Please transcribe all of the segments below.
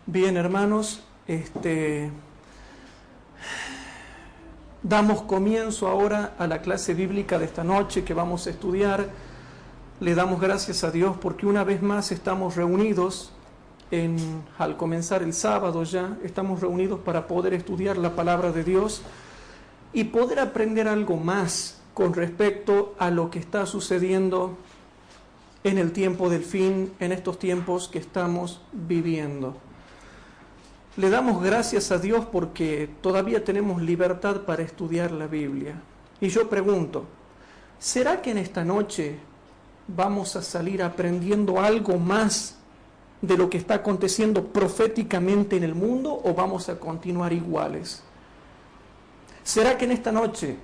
Bien, hermanos, damos comienzo ahora a la clase bíblica de esta noche que vamos a estudiar. Le damos gracias a Dios porque una vez más estamos reunidos, al comenzar el sábado ya, estamos reunidos para poder estudiar la palabra de Dios y poder aprender algo más con respecto a lo que está sucediendo en el tiempo del fin, en estos tiempos que estamos viviendo. Le damos gracias a Dios porque todavía tenemos libertad para estudiar la Biblia. Y yo pregunto, ¿será que en esta noche vamos a salir aprendiendo algo más de lo que está aconteciendo proféticamente en el mundo o vamos a continuar iguales? ¿Será que en esta noche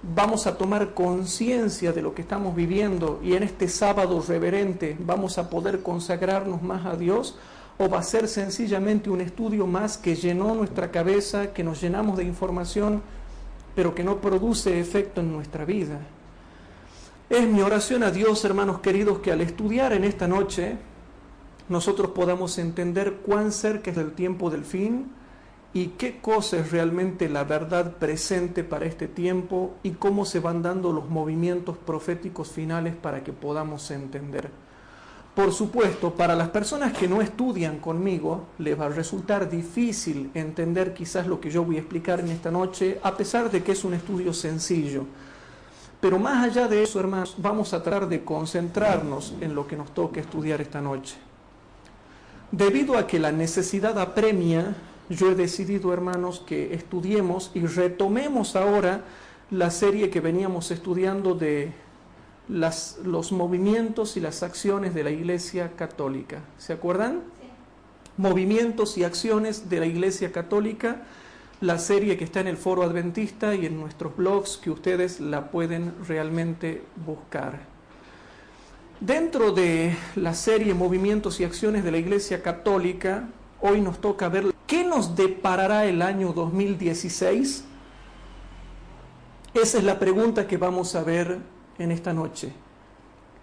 vamos a tomar conciencia de lo que estamos viviendo y en este sábado reverente vamos a poder consagrarnos más a Dios? ¿O va a ser sencillamente un estudio más que llenó nuestra cabeza, que nos llenamos de información, pero que no produce efecto en nuestra vida? Es mi oración a Dios, hermanos queridos, que al estudiar en esta noche, nosotros podamos entender cuán cerca es el tiempo del fin y qué cosa es realmente la verdad presente para este tiempo y cómo se van dando los movimientos proféticos finales para que podamos entender. Por supuesto, para las personas que no estudian conmigo, les va a resultar difícil entender quizás lo que yo voy a explicar en esta noche, a pesar de que es un estudio sencillo. Pero más allá de eso, hermanos, vamos a tratar de concentrarnos en lo que nos toca estudiar esta noche. Debido a que la necesidad apremia, yo he decidido, hermanos, que estudiemos y retomemos ahora la serie que veníamos estudiando de los movimientos y las acciones de la Iglesia Católica. ¿Se acuerdan? Sí. Movimientos y acciones de la Iglesia Católica, la serie que está en el Foro Adventista y en nuestros blogs que ustedes la pueden realmente buscar. Dentro de la serie Movimientos y acciones de la Iglesia Católica, hoy nos toca ver qué nos deparará el año 2016. Esa es la pregunta que vamos a ver en esta noche.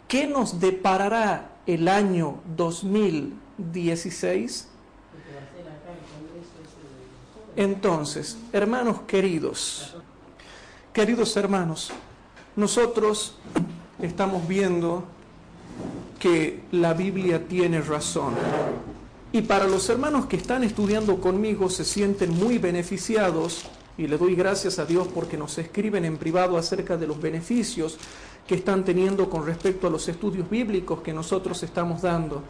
¿Qué nos deparará el año 2016? Entonces, hermanos queridos hermanos, nosotros estamos viendo que la Biblia tiene razón. Y para los hermanos que están estudiando conmigo se sienten muy beneficiados. Y le doy gracias a Dios porque nos escriben en privado acerca de los beneficios que están teniendo con respecto a los estudios bíblicos que nosotros estamos dando.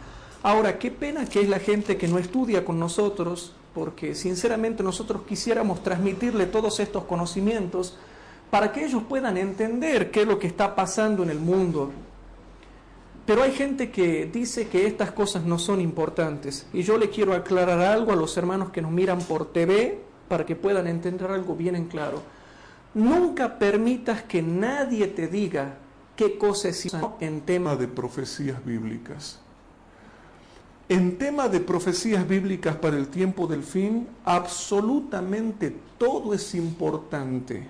Ahora, qué pena que es la gente que no estudia con nosotros, porque sinceramente nosotros quisiéramos transmitirle todos estos conocimientos para que ellos puedan entender qué es lo que está pasando en el mundo. Pero hay gente que dice que estas cosas no son importantes. Y yo le quiero aclarar algo a los hermanos que nos miran por TV, para que puedan entender algo bien en claro. Nunca permitas que nadie te diga qué cosa es en tema de profecías bíblicas. En tema de profecías bíblicas para el tiempo del fin, absolutamente todo es importante.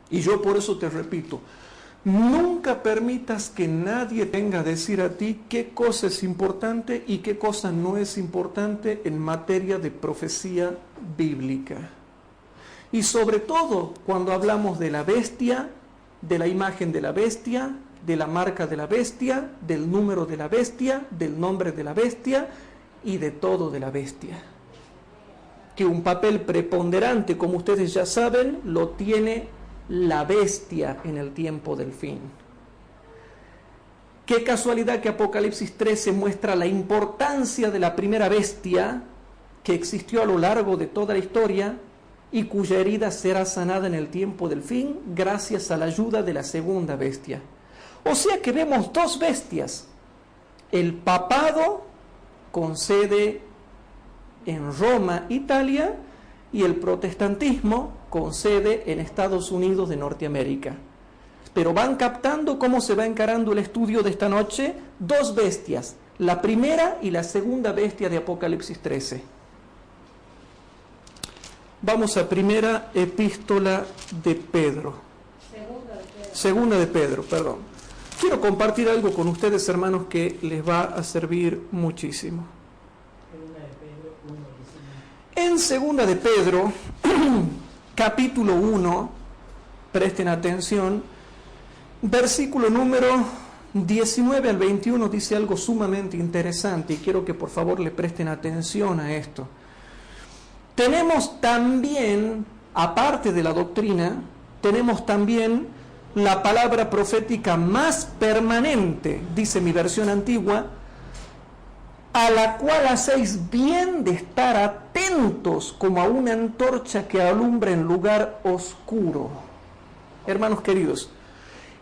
Y yo por eso te repito, nunca permitas que nadie venga a decir a ti qué cosa es importante y qué cosa no es importante en materia de profecía bíblica. Y sobre todo cuando hablamos de la bestia, de la imagen de la bestia, de la marca de la bestia, del número de la bestia, del nombre de la bestia y de todo de la bestia. Que un papel preponderante, como ustedes ya saben, lo tiene la bestia en el tiempo del fin. Qué casualidad que Apocalipsis 13 muestra la importancia de la primera bestia que existió a lo largo de toda la historia y cuya herida será sanada en el tiempo del fin gracias a la ayuda de la segunda bestia. O sea que vemos dos bestias: el papado con sede en Roma, Italia, y el protestantismo con sede en Estados Unidos de Norteamérica. Pero van captando cómo se va encarando el estudio de esta noche. Dos bestias, la primera y la segunda bestia de Apocalipsis 13. Vamos a primera epístola de Pedro. Segunda de Pedro, perdón. Quiero compartir algo con ustedes, hermanos, que les va a servir muchísimo. En segunda de Pedro, capítulo 1, presten atención, versículo número 19 al 21 dice algo sumamente interesante y quiero que por favor le presten atención a esto. Tenemos también, aparte de la doctrina, tenemos también la palabra profética más permanente, dice mi versión antigua, a la cual hacéis bien de estar atentos como a una antorcha que alumbra en lugar oscuro. Hermanos queridos,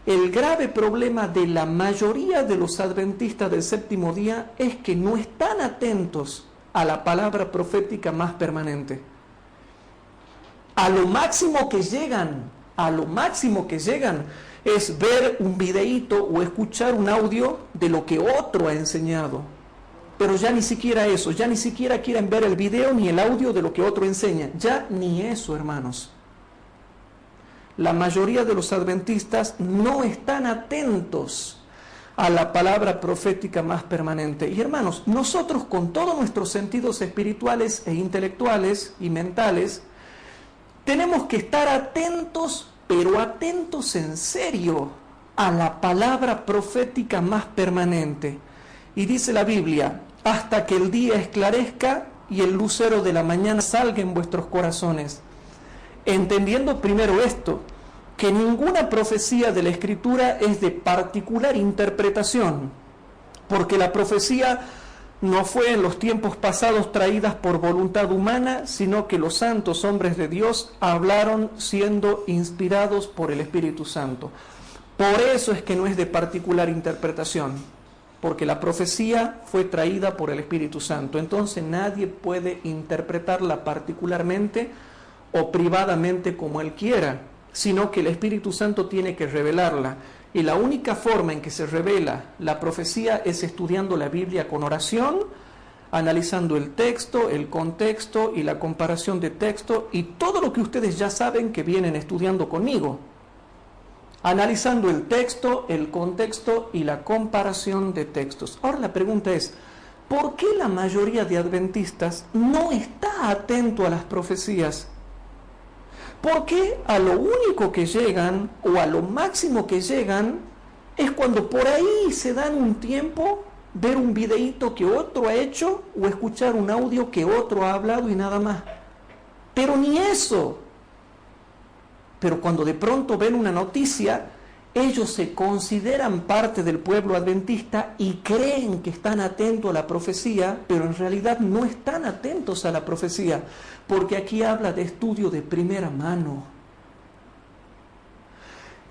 el grave problema de la mayoría de los adventistas del séptimo día es que no están atentos a la palabra profética más permanente. A lo máximo que llegan es ver un videíto o escuchar un audio de lo que otro ha enseñado. Pero ya ni siquiera eso, ya ni siquiera quieren ver el video ni el audio de lo que otro enseña. Ya ni eso, hermanos. La mayoría de los adventistas no están atentos a la palabra profética más permanente. Y hermanos, nosotros con todos nuestros sentidos espirituales e intelectuales y mentales, tenemos que estar atentos, pero atentos en serio, a la palabra profética más permanente. Y dice la Biblia, hasta que el día esclarezca y el lucero de la mañana salga en vuestros corazones. Entendiendo primero esto, que ninguna profecía de la Escritura es de particular interpretación, porque la profecía no fue en los tiempos pasados traídas por voluntad humana, sino que los santos hombres de Dios hablaron siendo inspirados por el Espíritu Santo. Por eso es que no es de particular interpretación, porque la profecía fue traída por el Espíritu Santo. Entonces nadie puede interpretarla particularmente o privadamente como él quiera, sino que el Espíritu Santo tiene que revelarla. Y la única forma en que se revela la profecía es estudiando la Biblia con oración, analizando el texto, el contexto y la comparación de texto y todo lo que ustedes ya saben que vienen estudiando conmigo. Analizando el texto, el contexto y la comparación de textos. Ahora la pregunta es, ¿por qué la mayoría de adventistas no está atento a las profecías? ¿Por qué a lo único que llegan o a lo máximo que llegan es cuando por ahí se dan un tiempo, ver un videíto que otro ha hecho o escuchar un audio que otro ha hablado y nada más? Pero ni eso. Pero cuando de pronto ven una noticia, ellos se consideran parte del pueblo adventista y creen que están atentos a la profecía, pero en realidad no están atentos a la profecía, porque aquí habla de estudio de primera mano.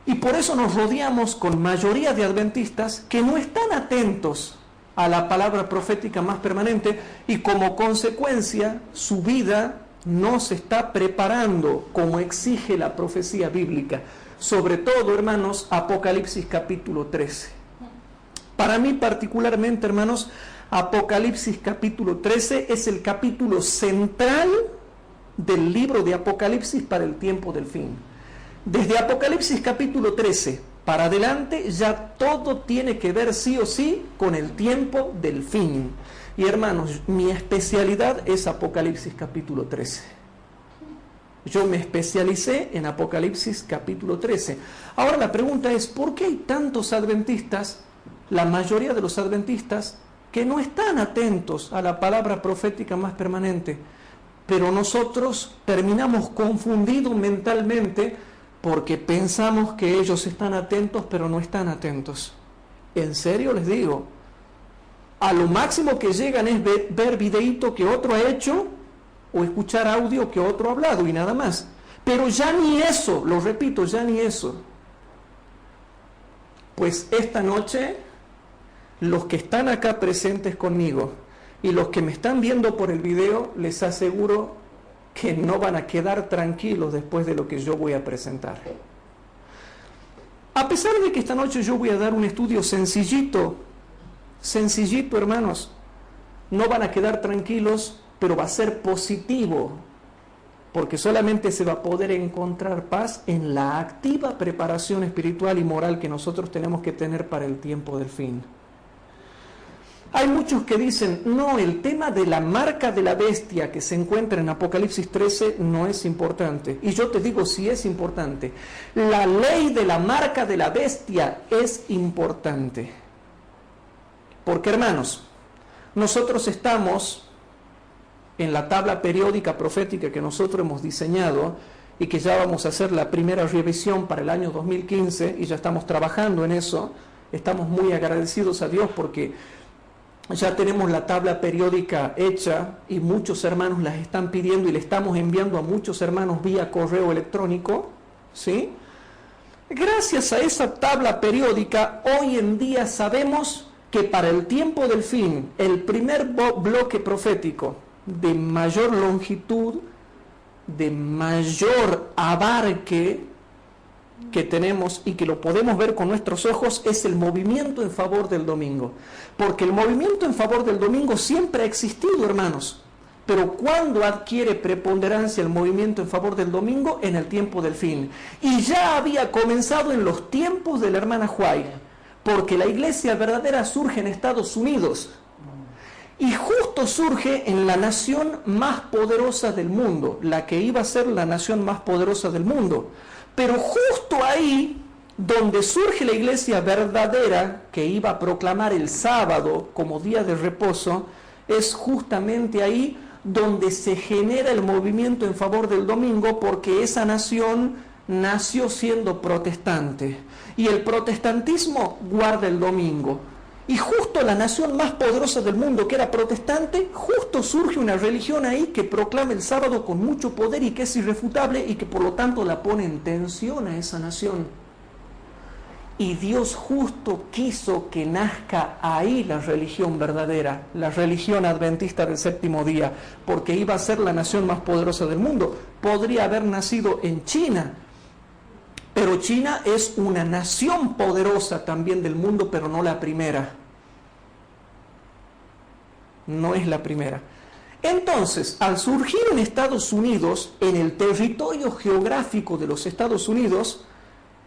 Y por eso nos rodeamos con mayoría de adventistas que no están atentos a la palabra profética más permanente y como consecuencia su vida no se está preparando como exige la profecía bíblica. Sobre todo, hermanos, Apocalipsis capítulo 13. Para mí particularmente, hermanos, Apocalipsis capítulo 13 es el capítulo central del libro de Apocalipsis para el tiempo del fin. Desde Apocalipsis capítulo 13 para adelante ya todo tiene que ver sí o sí con el tiempo del fin. Y hermanos, mi especialidad es Apocalipsis capítulo 13. Yo me especialicé en Apocalipsis capítulo 13. Ahora la pregunta es, ¿por qué hay tantos adventistas, la mayoría de los adventistas, que no están atentos a la palabra profética más permanente? Pero nosotros terminamos confundidos mentalmente porque pensamos que ellos están atentos, pero no están atentos. En serio les digo, a lo máximo que llegan es ver videíto que otro ha hecho o escuchar audio que otro ha hablado y nada más. Pero ya ni eso, lo repito, ya ni eso. Pues esta noche, los que están acá presentes conmigo y los que me están viendo por el video, les aseguro que no van a quedar tranquilos después de lo que yo voy a presentar. A pesar de que esta noche yo voy a dar un estudio sencillito, hermanos, no van a quedar tranquilos, pero va a ser positivo, porque solamente se va a poder encontrar paz en la activa preparación espiritual y moral que nosotros tenemos que tener para el tiempo del fin. Hay muchos que dicen, no, el tema de la marca de la bestia que se encuentra en Apocalipsis 13 no es importante. Y yo te digo, sí es importante. La ley de la marca de la bestia es importante. Porque, hermanos, nosotros estamos en la tabla periódica profética que nosotros hemos diseñado y que ya vamos a hacer la primera revisión para el año 2015 y ya estamos trabajando en eso. Estamos muy agradecidos a Dios porque ya tenemos la tabla periódica hecha y muchos hermanos las están pidiendo y le estamos enviando a muchos hermanos vía correo electrónico, ¿sí? Gracias a esa tabla periódica, hoy en día sabemos que para el tiempo del fin, el primer bloque profético de mayor longitud, de mayor abarque que tenemos y que lo podemos ver con nuestros ojos es el movimiento en favor del domingo. Porque el movimiento en favor del domingo siempre ha existido, hermanos. Pero ¿cuándo adquiere preponderancia el movimiento en favor del domingo? En el tiempo del fin. Y ya había comenzado en los tiempos de la hermana White. Porque la iglesia verdadera surge en Estados Unidos. Y justo surge en la nación más poderosa del mundo. La que iba a ser la nación más poderosa del mundo. Pero justo ahí, donde surge la iglesia verdadera, que iba a proclamar el sábado como día de reposo, es justamente ahí donde se genera el movimiento en favor del domingo, porque esa nación nació siendo protestante. Y el protestantismo guarda el domingo. Y justo la nación más poderosa del mundo, que era protestante, justo surge una religión ahí que proclama el sábado con mucho poder y que es irrefutable y que por lo tanto la pone en tensión a esa nación. Y Dios justo quiso que nazca ahí la religión verdadera, la religión adventista del séptimo día, porque iba a ser la nación más poderosa del mundo. Podría haber nacido en China, pero China es una nación poderosa también del mundo, pero no la primera. No es la primera. Entonces, al surgir en Estados Unidos, en el territorio geográfico de los Estados Unidos,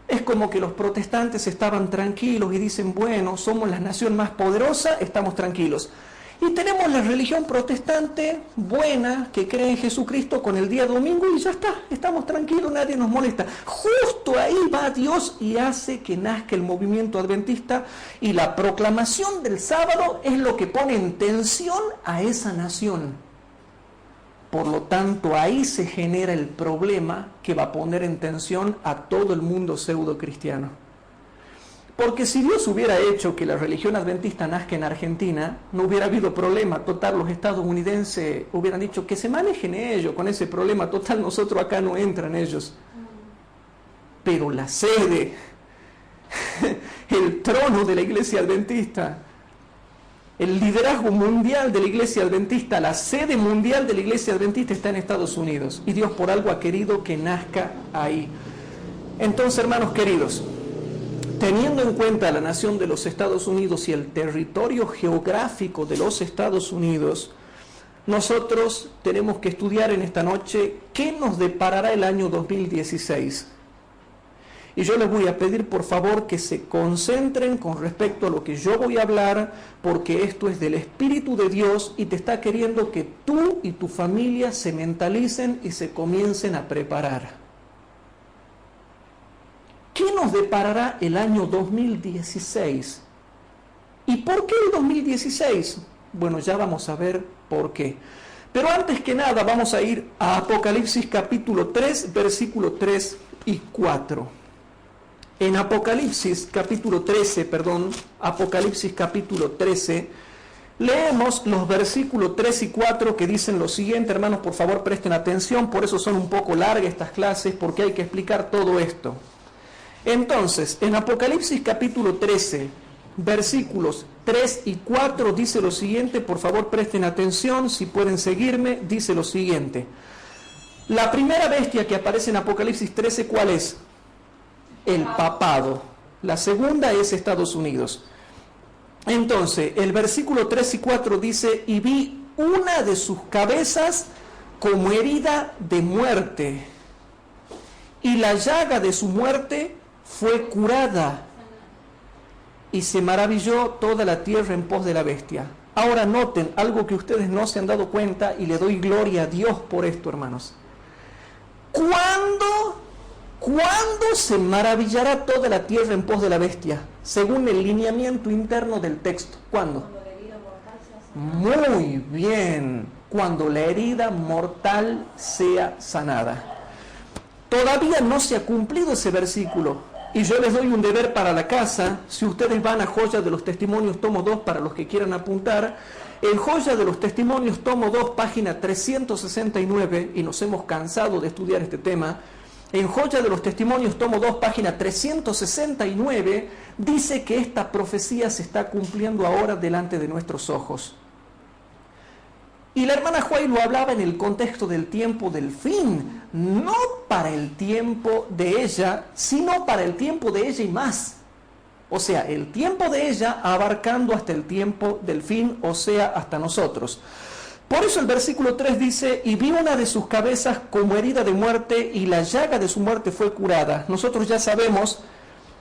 es como que los protestantes estaban tranquilos y dicen, bueno, somos la nación más poderosa, estamos tranquilos. Y tenemos la religión protestante buena, que cree en Jesucristo con el día domingo y ya está, estamos tranquilos, nadie nos molesta. Justo ahí va Dios y hace que nazca el movimiento adventista y la proclamación del sábado es lo que pone en tensión a esa nación. Por lo tanto, ahí se genera el problema que va a poner en tensión a todo el mundo pseudo cristiano. Porque si Dios hubiera hecho que la religión adventista nazca en Argentina, no hubiera habido problema. Total, los estadounidenses hubieran dicho que se manejen ellos con ese problema. Total, nosotros acá no entran ellos. Pero la sede, el trono de la iglesia adventista, el liderazgo mundial de la iglesia adventista, la sede mundial de la iglesia adventista está en Estados Unidos. Y Dios por algo ha querido que nazca ahí. Entonces, hermanos queridos, teniendo en cuenta la nación de los Estados Unidos y el territorio geográfico de los Estados Unidos, nosotros tenemos que estudiar en esta noche qué nos deparará el año 2016. Y yo les voy a pedir por favor que se concentren con respecto a lo que yo voy a hablar, porque esto es del Espíritu de Dios y te está queriendo que tú y tu familia se mentalicen y se comiencen a preparar. ¿Qué nos deparará el año 2016? ¿Y por qué el 2016? Bueno, ya vamos a ver por qué. Pero antes que nada vamos a ir a Apocalipsis capítulo 3, versículo 3 y 4. En Apocalipsis capítulo 13, Apocalipsis capítulo 13, leemos los versículos 3 y 4 que dicen lo siguiente. Hermanos, por favor presten atención, por eso son un poco largas estas clases, porque hay que explicar todo esto. Entonces, en Apocalipsis capítulo 13, versículos 3 y 4 dice lo siguiente, por favor presten atención, si pueden seguirme, dice lo siguiente. La primera bestia que aparece en Apocalipsis 13, ¿cuál es? El papado. La segunda es Estados Unidos. Entonces, el versículo 3 y 4 dice, y vi una de sus cabezas como herida de muerte, y la llaga de su muerte fue curada, y se maravilló toda la tierra en pos de la bestia. Ahora noten algo que ustedes no se han dado cuenta y le doy gloria a Dios por esto, hermanos. ¿Cuándo se maravillará toda la tierra en pos de la bestia? Según el lineamiento interno del texto. ¿Cuándo? Muy bien. Cuando la herida mortal sea sanada. Todavía no se ha cumplido ese versículo. Y yo les doy un deber para la casa. Si ustedes van a Joya de los Testimonios, tomo 2, para los que quieran apuntar. En Joya de los Testimonios, tomo 2, página 369, y nos hemos cansado de estudiar este tema. En Joya de los Testimonios, tomo 2, página 369, dice que esta profecía se está cumpliendo ahora delante de nuestros ojos. Y la hermana Huay lo hablaba en el contexto del tiempo del fin, no para el tiempo de ella, sino para el tiempo de ella y más. O sea, el tiempo de ella abarcando hasta el tiempo del fin, o sea, hasta nosotros. Por eso el versículo 3 dice, y vi una de sus cabezas como herida de muerte, y la llaga de su muerte fue curada. Nosotros ya sabemos,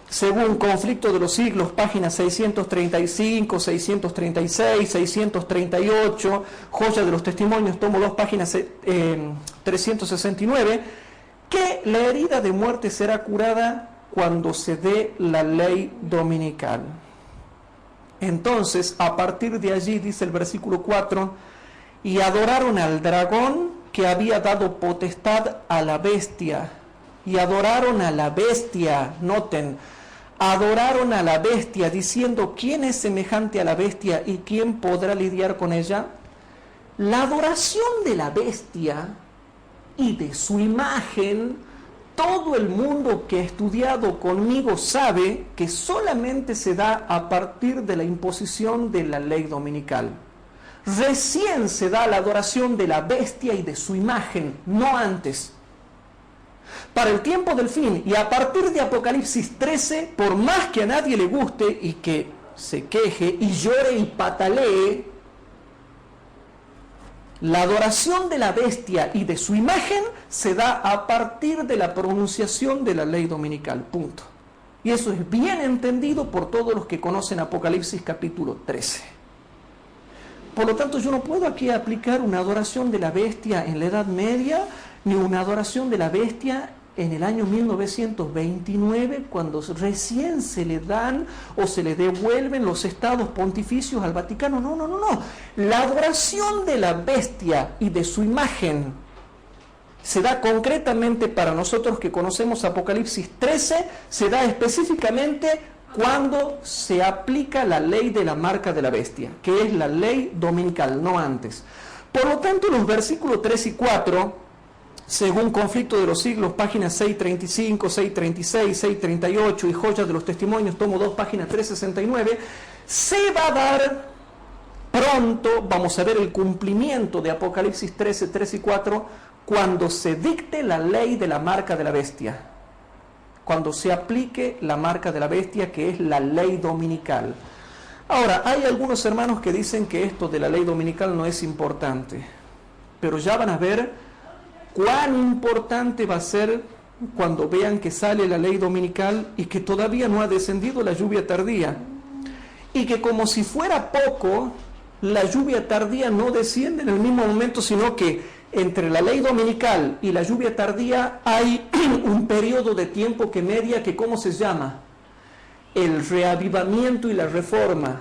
según Conflicto de los Siglos, páginas 635, 636, 638, Joya de los Testimonios, tomo 2, páginas 369, que la herida de muerte será curada cuando se dé la ley dominical. Entonces, a partir de allí, dice el versículo 4, y adoraron al dragón que había dado potestad a la bestia. Y adoraron a la bestia, noten, adoraron a la bestia, diciendo, ¿quién es semejante a la bestia y quién podrá lidiar con ella? La adoración de la bestia y de su imagen, todo el mundo que ha estudiado conmigo sabe que solamente se da a partir de la imposición de la ley dominical. Recién se da la adoración de la bestia y de su imagen, no antes. Para el tiempo del fin y a partir de Apocalipsis 13, por más que a nadie le guste y que se queje y llore y patalee, la adoración de la bestia y de su imagen se da a partir de la pronunciación de la ley dominical, punto. Y eso es bien entendido por todos los que conocen Apocalipsis capítulo 13. Por lo tanto, yo no puedo aquí aplicar una adoración de la bestia en la Edad Media, ni una adoración de la bestia en el año 1929, cuando recién se le dan o se le devuelven los estados pontificios al Vaticano. No. La adoración de la bestia y de su imagen se da concretamente para nosotros que conocemos Apocalipsis 13, se da específicamente cuando se aplica la ley de la marca de la bestia, que es la ley dominical, no antes. Por lo tanto, los versículos 3 y 4, según Conflicto de los Siglos, páginas 635, 636, 638 y Joya de los Testimonios, tomo 2, página 369, se va a dar pronto, vamos a ver el cumplimiento de Apocalipsis 13, 3 y 4, cuando se dicte la ley de la marca de la bestia. Cuando se aplique la marca de la bestia, que es la ley dominical. Ahora, hay algunos hermanos que dicen que esto de la ley dominical no es importante, pero ya van a ver cuán importante va a ser cuando vean que sale la ley dominical y que todavía no ha descendido la lluvia tardía, y que como si fuera poco, la lluvia tardía no desciende en el mismo momento, sino que entre la ley dominical y la lluvia tardía hay un periodo de tiempo que media, que ¿cómo se llama? El reavivamiento y la reforma.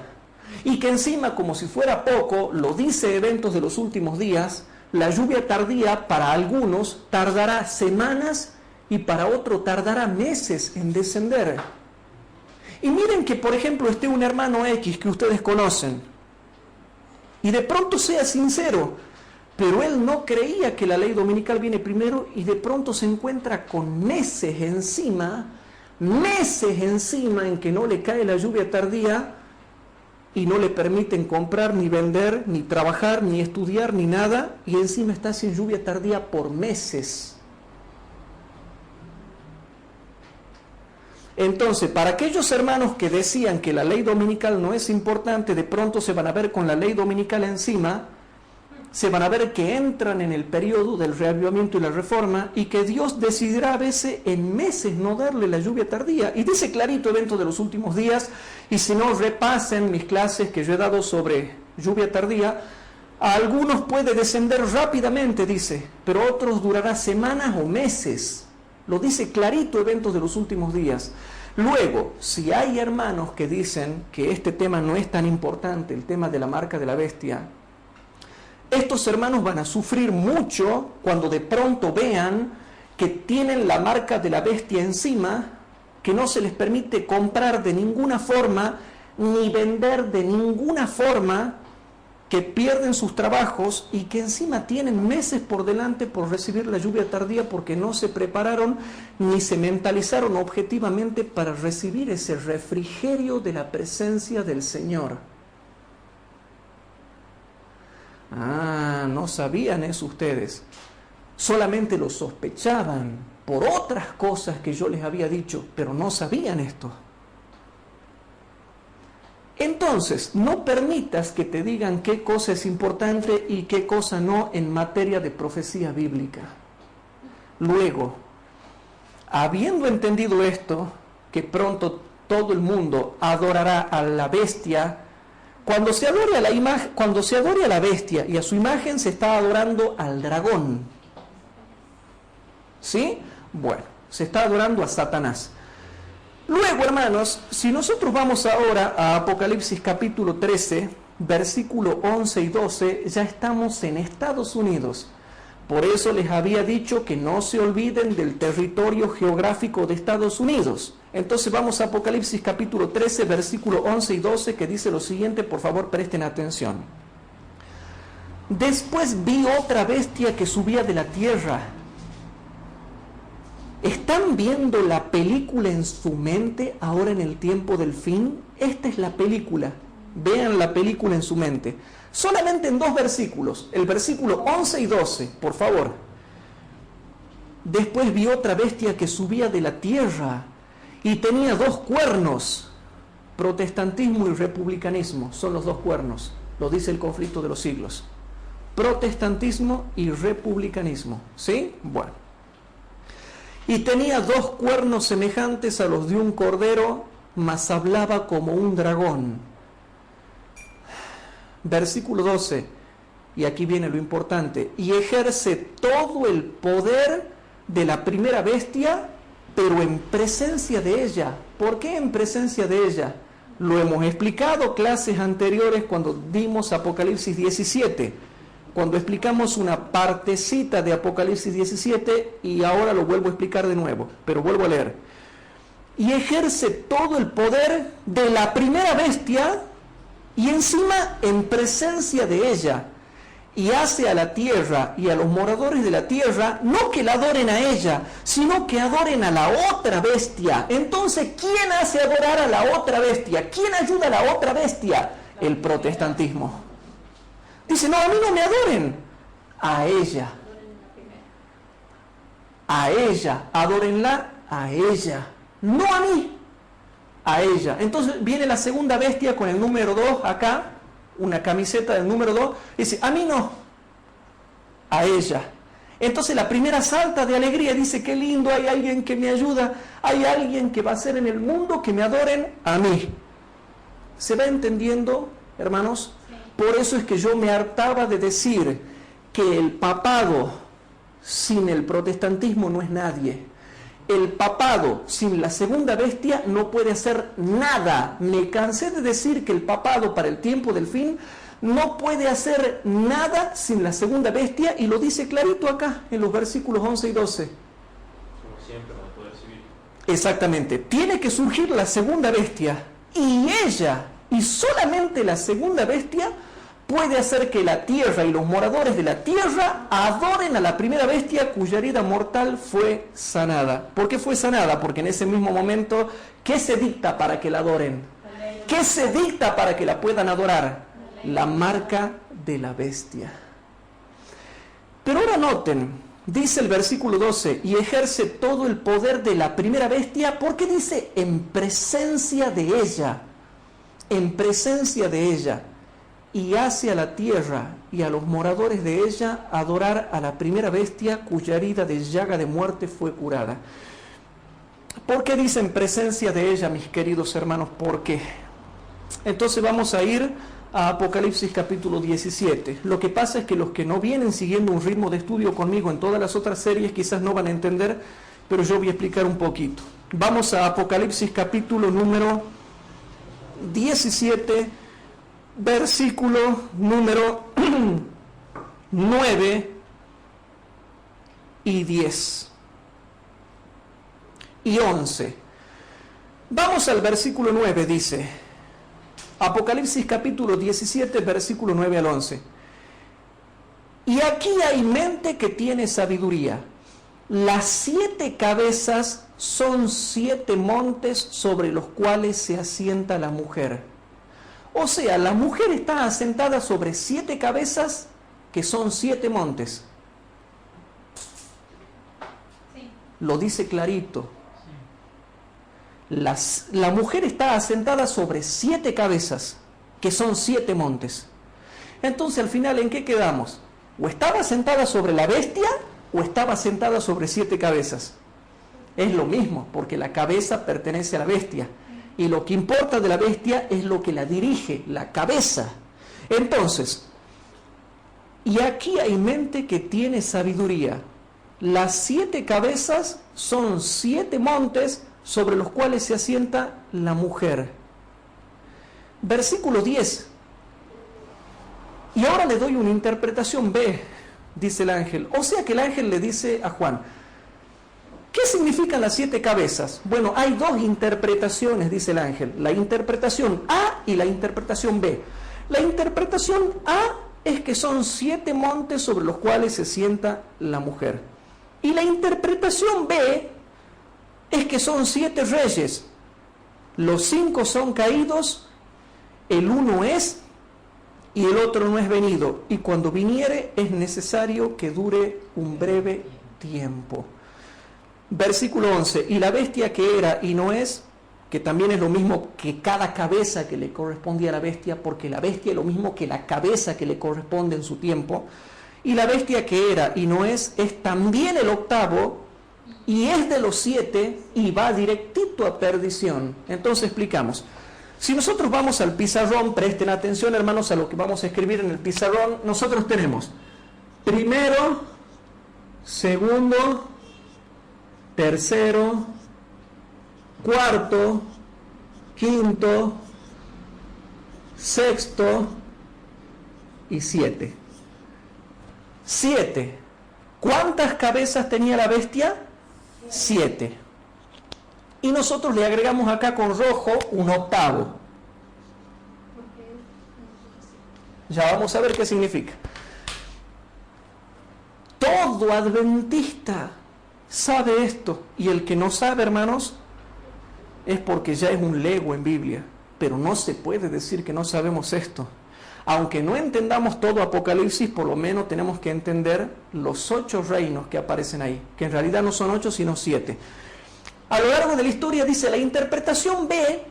Y que encima, como si fuera poco, lo dice Eventos de los Últimos Días, la lluvia tardía para algunos tardará semanas y para otro tardará meses en descender. Y miren que, por ejemplo, esté un hermano X que ustedes conocen y de pronto sea sincero, pero él no creía que la ley dominical viene primero y de pronto se encuentra con meses encima en que no le cae la lluvia tardía y no le permiten comprar, ni vender, ni trabajar, ni estudiar, ni nada, y encima está sin lluvia tardía por meses. Entonces, para aquellos hermanos que decían que la ley dominical no es importante, de pronto se van a ver con la ley dominical encima, se van a ver que entran en el periodo del reavivamiento y la reforma, y que Dios decidirá a veces en meses no darle la lluvia tardía. Y dice clarito Eventos de los Últimos Días, y si no, repasen mis clases que yo he dado sobre lluvia tardía, a algunos puede descender rápidamente, dice, pero a otros durará semanas o meses. Lo dice clarito, eventos de los últimos días. Luego, si hay hermanos que dicen que este tema no es tan importante, el tema de la marca de la bestia, estos hermanos van a sufrir mucho cuando de pronto vean que tienen la marca de la bestia encima, que no se les permite comprar de ninguna forma, ni vender de ninguna forma, que pierden sus trabajos y que encima tienen meses por delante por recibir la lluvia tardía porque no se prepararon ni se mentalizaron objetivamente para recibir ese refrigerio de la presencia del Señor. Ah, no sabían eso ustedes. Solamente lo sospechaban por otras cosas que yo les había dicho, pero no sabían esto. Entonces, no permitas que te digan qué cosa es importante y qué cosa no en materia de profecía bíblica. Luego, habiendo entendido esto, que pronto todo el mundo adorará a la bestia, cuando se adore a la bestia y a su imagen, se está adorando al dragón. ¿Sí? Bueno, se está adorando a Satanás. Luego, hermanos, si nosotros vamos ahora a Apocalipsis capítulo 13, versículo 11 y 12, ya estamos en Estados Unidos. Por eso les había dicho que no se olviden del territorio geográfico de Estados Unidos. Entonces vamos a Apocalipsis capítulo 13, versículo 11 y 12, que dice lo siguiente, por favor presten atención. Después vi otra bestia que subía de la tierra. ¿Están viendo la película en su mente ahora en el tiempo del fin? Esta es la película. Vean la película en su mente. Solamente en 2 versículos. El versículo 11 y 12, por favor. Después vi otra bestia que subía de la tierra y tenía 2 cuernos. Protestantismo y republicanismo son los 2 cuernos. Lo dice el conflicto de los siglos. Protestantismo y republicanismo. ¿Sí? Bueno. Y tenía 2 cuernos semejantes a los de un cordero, mas hablaba como un dragón. Versículo 12, y aquí viene lo importante, y ejerce todo el poder de la primera bestia, pero en presencia de ella. ¿Por qué en presencia de ella? Lo hemos explicado clases anteriores cuando dimos Apocalipsis 17. Cuando explicamos una partecita de Apocalipsis 17 y ahora lo vuelvo a explicar de nuevo, pero vuelvo a leer. Y ejerce todo el poder de la primera bestia y encima en presencia de ella. Y hace a la tierra y a los moradores de la tierra, no que la adoren a ella, sino que adoren a la otra bestia. Entonces, ¿quién hace adorar a la otra bestia? ¿Quién ayuda a la otra bestia? El protestantismo. Dice, no, a mí no me adoren, a ella. A ella, adórenla a ella, no a mí, a ella. Entonces viene la segunda bestia con el número 2 acá, una camiseta del número 2, dice, a mí no, a ella. Entonces la primera salta de alegría, dice, qué lindo, hay alguien que me ayuda, hay alguien que va a hacer en el mundo que me adoren a mí. ¿Se va entendiendo, hermanos? Por eso es que yo me hartaba de decir que el papado sin el protestantismo no es nadie. El papado sin la segunda bestia no puede hacer nada. Me cansé de decir que el papado para el tiempo del fin no puede hacer nada sin la segunda bestia, y lo dice clarito acá en los versículos 11 y 12. Como siempre, no puede recibir. Exactamente. Tiene que surgir la segunda bestia, y ella, y solamente la segunda bestia, puede hacer que la tierra y los moradores de la tierra adoren a la primera bestia cuya herida mortal fue sanada. ¿Por qué fue sanada? Porque en ese mismo momento, ¿qué se dicta para que la adoren? ¿Qué se dicta para que la puedan adorar? La marca de la bestia. Pero ahora noten, dice el versículo 12, y ejerce todo el poder de la primera bestia. ¿Por qué dice en presencia de ella? En presencia de ella. Y hace a la tierra y a los moradores de ella adorar a la primera bestia cuya herida de llaga de muerte fue curada. ¿Por qué dice en presencia de ella, mis queridos hermanos? ¿Por qué? Entonces vamos a ir a Apocalipsis capítulo 17. Lo que pasa es que los que no vienen siguiendo un ritmo de estudio conmigo en todas las otras series quizás no van a entender, pero yo voy a explicar un poquito. Vamos a Apocalipsis capítulo número 17, versículo número 9 y 10 y 11. Vamos al versículo 9, dice Apocalipsis capítulo 17, versículo 9 al 11. Y aquí hay mente que tiene sabiduría. Las 7 cabezas son 7 montes sobre los cuales se asienta la mujer. O sea, la mujer está asentada sobre 7 cabezas que son 7 montes. Sí. Lo dice clarito. La mujer está asentada sobre 7 cabezas que son 7 montes. Entonces al final, ¿en qué quedamos? O estaba sentada sobre la bestia o estaba sentada sobre 7 cabezas. Es lo mismo, porque la cabeza pertenece a la bestia. Y lo que importa de la bestia es lo que la dirige, la cabeza. Entonces, y aquí hay mente que tiene sabiduría. Las 7 cabezas son 7 montes sobre los cuales se asienta la mujer. Versículo 10. Y ahora le doy una interpretación B, dice el ángel. O sea que el ángel le dice a Juan, ¿qué significan las 7 cabezas? Bueno, hay 2 interpretaciones, dice el ángel. La interpretación A y la interpretación B. La interpretación A es que son 7 montes sobre los cuales se sienta la mujer. Y la interpretación B es que son 7 reyes. Los 5 son caídos, el uno es y el otro no es venido. Y cuando viniere es necesario que dure un breve tiempo. Versículo 11. Y la bestia que era y no es, que también es lo mismo que cada cabeza que le correspondía a la bestia, porque la bestia es lo mismo que la cabeza que le corresponde en su tiempo. Y la bestia que era y no es también el octavo, y es de los 7 y va directito a perdición. Entonces explicamos. Si nosotros vamos al pizarrón, presten atención hermanos a lo que vamos a escribir en el pizarrón. Nosotros tenemos primero, segundo, tercero, cuarto, quinto, sexto y 7. 7. ¿Cuántas cabezas tenía la bestia? 7. Y nosotros le agregamos acá con rojo un octavo. Ya vamos a ver qué significa. Todo adventista sabe esto. Y el que no sabe, hermanos, es porque ya es un lego en Biblia. Pero no se puede decir que no sabemos esto. Aunque no entendamos todo Apocalipsis, por lo menos tenemos que entender los 8 reinos que aparecen ahí, que en realidad no son 8 sino 7. A lo largo de la historia dice la interpretación B,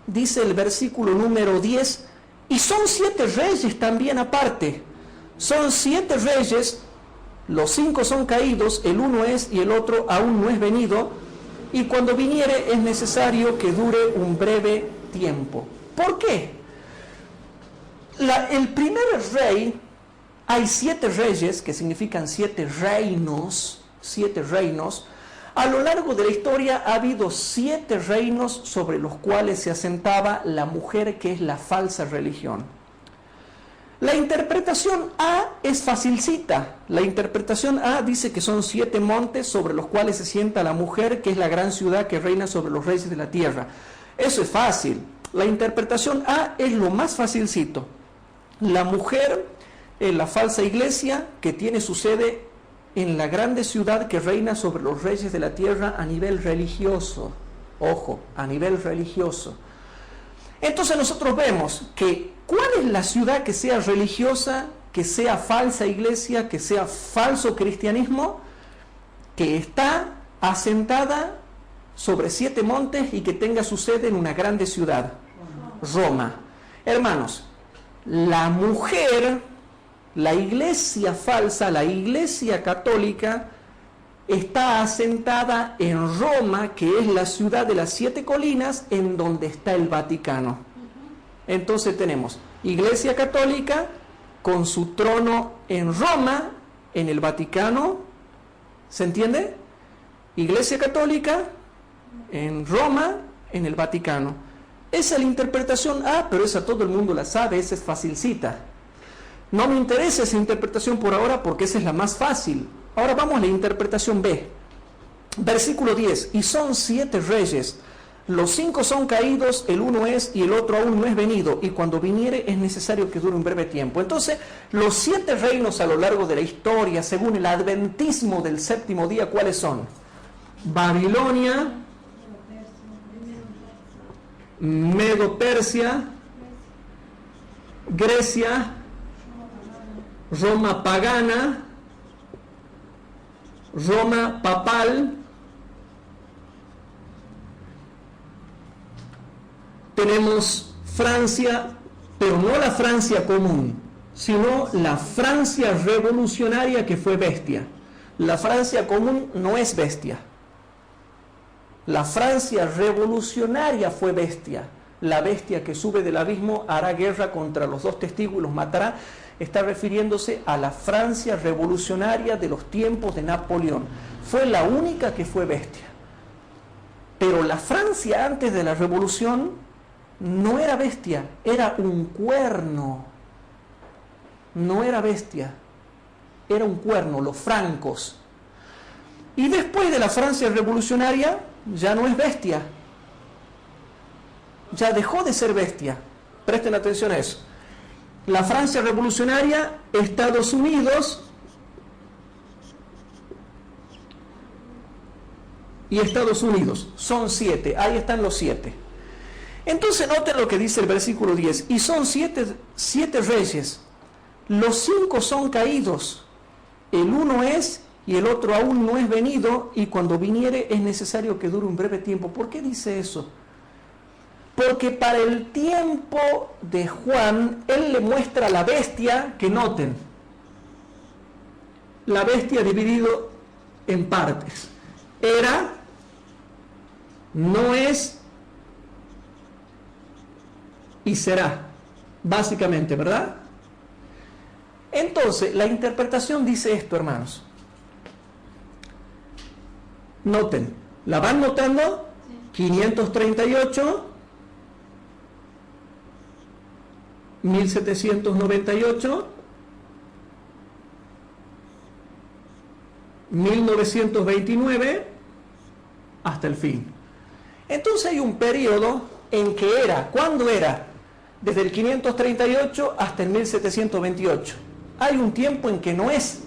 dice el versículo número 10, y son 7 reyes también aparte. Son 7 reyes, los 5 son caídos, el uno es y el otro aún no es venido, y cuando viniere es necesario que dure un breve tiempo. ¿Por qué? El primer rey, hay 7 reyes, que significan 7 reinos, 7 reinos. A lo largo de la historia ha habido 7 reinos sobre los cuales se asentaba la mujer, que es la falsa religión. La interpretación A es facilcita. La interpretación A dice que son 7 montes sobre los cuales se sienta la mujer, que es la gran ciudad que reina sobre los reyes de la tierra. Eso es fácil. La interpretación A es lo más facilcito. La mujer es la falsa iglesia que tiene su sede en la grande ciudad que reina sobre los reyes de la tierra a nivel religioso. Ojo, a nivel religioso. Entonces nosotros vemos que ¿cuál es la ciudad que sea religiosa, que sea falsa iglesia, que sea falso cristianismo? Que está asentada sobre 7 montes y que tenga su sede en una grande ciudad, Roma. Hermanos, la mujer, la iglesia falsa, la iglesia católica, está asentada en Roma, que es la ciudad de las 7 colinas, en donde está el Vaticano. Entonces tenemos Iglesia Católica con su trono en Roma, en el Vaticano, ¿se entiende? Iglesia Católica en Roma, en el Vaticano. Esa es la interpretación A, pero esa todo el mundo la sabe, esa es facilcita. No me interesa esa interpretación por ahora porque esa es la más fácil. Ahora vamos a la interpretación B. Versículo 10. Y son 7 reyes. Los 5 son caídos, el uno es y el otro aún no es venido. Y cuando viniere es necesario que dure un breve tiempo. Entonces, los 7 reinos a lo largo de la historia, según el adventismo del séptimo día, ¿cuáles son? Babilonia, Medo-Persia, Grecia, Roma pagana, Roma papal, tenemos Francia, pero no la Francia común, sino la Francia revolucionaria que fue bestia. La Francia común no es bestia. La Francia revolucionaria fue bestia. La bestia que sube del abismo hará guerra contra los 2 testigos y los matará. Está refiriéndose a la Francia revolucionaria de los tiempos de Napoleón. Fue la única que fue bestia. Pero la Francia antes de la revolución no era bestia, era un cuerno. No era bestia, era un cuerno, los francos. Y después de la Francia revolucionaria ya no es bestia. Ya dejó de ser bestia. Presten atención a eso. La Francia revolucionaria, Estados Unidos y Estados Unidos. Son 7. Ahí están los 7. Entonces noten lo que dice el versículo 10. Y son 7 reyes. Los 5 son caídos. El uno es y el otro aún no es venido. Y cuando viniere es necesario que dure un breve tiempo. ¿Por qué dice eso? Porque para el tiempo de Juan, él le muestra la bestia, que noten, la bestia dividido en partes. Era, no es y será, básicamente, ¿verdad? Entonces, la interpretación dice esto, hermanos. Noten, ¿la van notando? 538... 1798, 1929, hasta el fin. Entonces hay un periodo en que era, ¿cuándo era? Desde el 538 hasta el 1728. Hay un tiempo en que no es,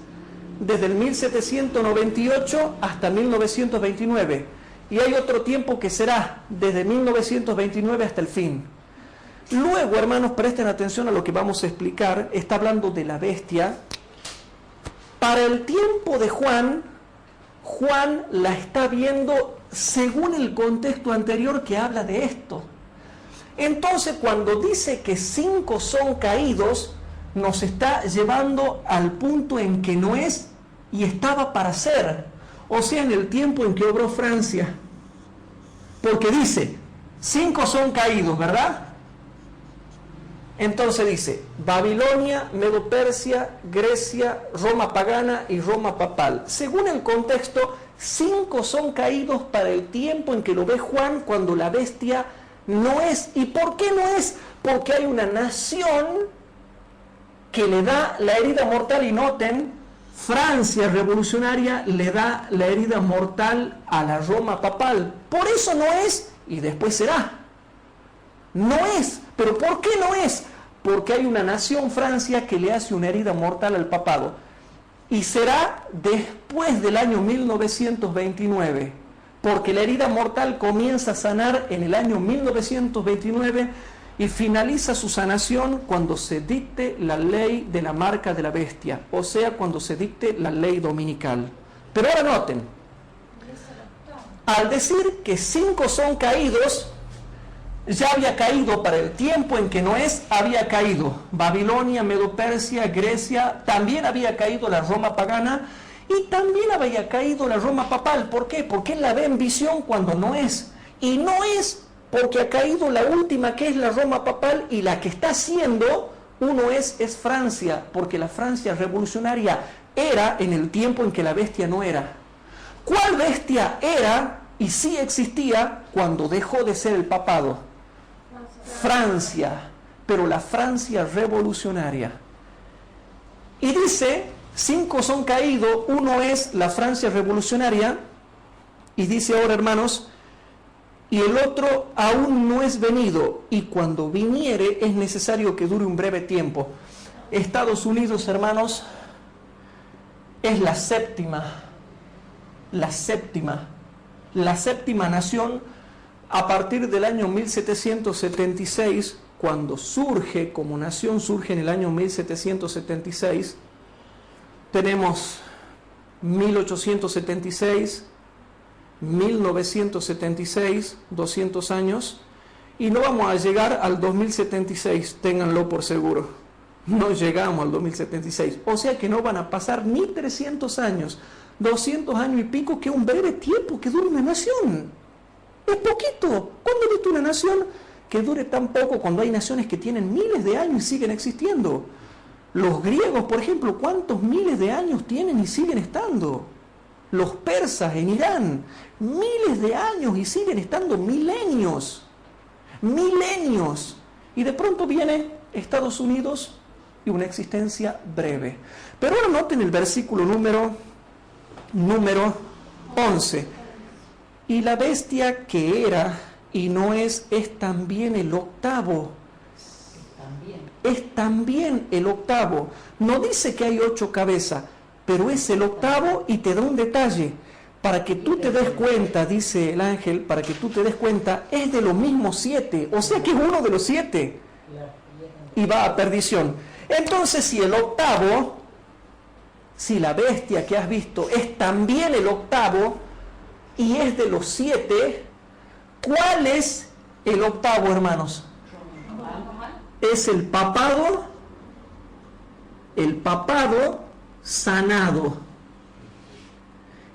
desde el 1798 hasta 1929. Y hay otro tiempo que será, desde 1929 hasta el fin. Luego, hermanos, presten atención a lo que vamos a explicar. Está hablando de la bestia. Para el tiempo de Juan, Juan la está viendo según el contexto anterior que habla de esto. Entonces, cuando dice que 5 son caídos, nos está llevando al punto en que no es y estaba para ser. O sea, en el tiempo en que obró Francia. Porque dice, 5 son caídos, ¿verdad? Entonces dice, Babilonia, Medo-Persia, Grecia, Roma pagana y Roma papal. Según el contexto, 5 son caídos para el tiempo en que lo ve Juan cuando la bestia no es. ¿Y por qué no es? Porque hay una nación que le da la herida mortal. Y noten, Francia revolucionaria le da la herida mortal a la Roma papal. Por eso no es y después será. No es. ¿Pero por qué no es? Porque hay una nación, Francia, que le hace una herida mortal al papado. Y será después del año 1929. Porque la herida mortal comienza a sanar en el año 1929 y finaliza su sanación cuando se dicte la ley de la marca de la bestia. O sea, cuando se dicte la ley dominical. Pero ahora noten. Al decir que 5 son caídos, ya había caído para el tiempo en que no es, había caído Babilonia, Medo-Persia, Grecia, también había caído la Roma pagana y también había caído la Roma papal. ¿Por qué? Porque él la ve en visión cuando no es. Y no es porque ha caído la última, que es la Roma papal, y la que está siendo, uno es Francia, porque la Francia revolucionaria era en el tiempo en que la bestia no era. ¿Cuál bestia era y sí existía cuando dejó de ser el papado? Francia, pero la Francia revolucionaria. Y dice, 5 son caídos, uno es la Francia revolucionaria, y dice ahora, hermanos, y el otro aún no es venido, y cuando viniere es necesario que dure un breve tiempo. Estados Unidos, hermanos, es la séptima nación a partir del año 1776, cuando surge como nación, surge en el año 1776, tenemos 1876, 1976, 200 años, y no vamos a llegar al 2076, ténganlo por seguro, no llegamos al 2076, o sea que no van a pasar ni 300 años, 200 años y pico, que es un breve tiempo que dura una nación, es poquito. ¿Cuándo viste una nación que dure tan poco cuando hay naciones que tienen miles de años y siguen existiendo? Los griegos, por ejemplo, ¿cuántos miles de años tienen y siguen estando? Los persas en Irán, miles de años y siguen estando milenios. Y de pronto viene Estados Unidos y una existencia breve. Pero ahora noten el versículo número 11. Y la bestia que era y no es también el octavo. Es también el octavo. No dice que hay 8 cabezas, pero es el octavo, y te da un detalle. Para que tú te des cuenta, dice el ángel, para que tú te des cuenta, es de los mismos 7. O sea que es uno de los 7. Y va a perdición. Entonces, si el octavo, si la bestia que has visto es también el octavo, y es de los 7, ¿cuál es el octavo, hermanos? Es el papado sanado.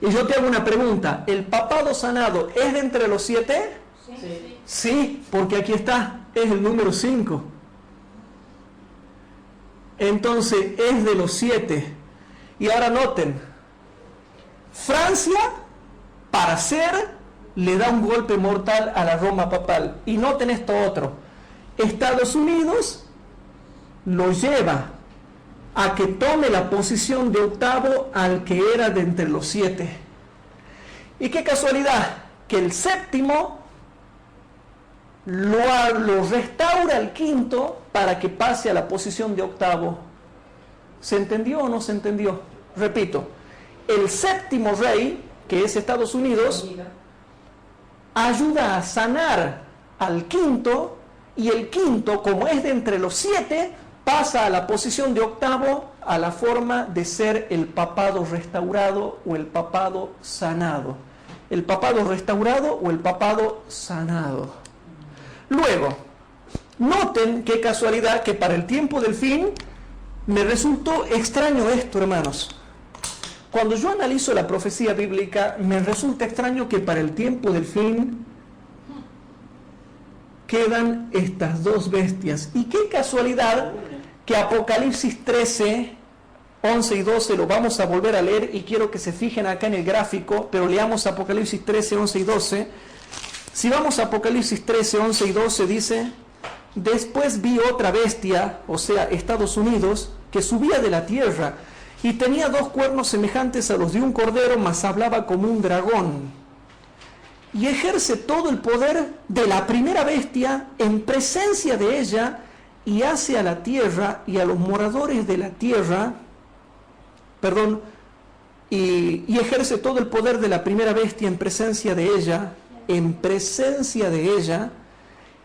Y yo te hago una pregunta, ¿el papado sanado es de entre los 7? Sí. Sí, porque aquí está, es el número 5. Entonces es de los 7. Y ahora noten, Francia, para ser, le da un golpe mortal a la Roma papal. Y noten esto otro, Estados Unidos lo lleva a que tome la posición de octavo al que era de entre los 7. Y qué casualidad, que el séptimo lo restaura al quinto para que pase a la posición de octavo. ¿Se entendió o no se entendió? Repito, el séptimo rey, que es Estados Unidos, ayuda a sanar al quinto, y el quinto, como es de entre los 7, pasa a la posición de octavo, a la forma de ser el papado restaurado o el papado sanado. El papado restaurado o el papado sanado. Luego, noten qué casualidad que para el tiempo del fin me resultó extraño esto, hermanos. Cuando yo analizo la profecía bíblica, me resulta extraño que para el tiempo del fin quedan estas 2 bestias. Y qué casualidad que Apocalipsis 13, 11 y 12 lo vamos a volver a leer, y quiero que se fijen acá en el gráfico, pero leamos Apocalipsis 13, 11 y 12. Si vamos a Apocalipsis 13, 11 y 12, dice: después vi otra bestia, o sea, Estados Unidos, que subía de la tierra, y tenía 2 cuernos semejantes a los de un cordero, mas hablaba como un dragón. Y ejerce todo el poder de la primera bestia en presencia de ella, y hace a la tierra y a los moradores de la tierra, y ejerce todo el poder de la primera bestia en presencia de ella,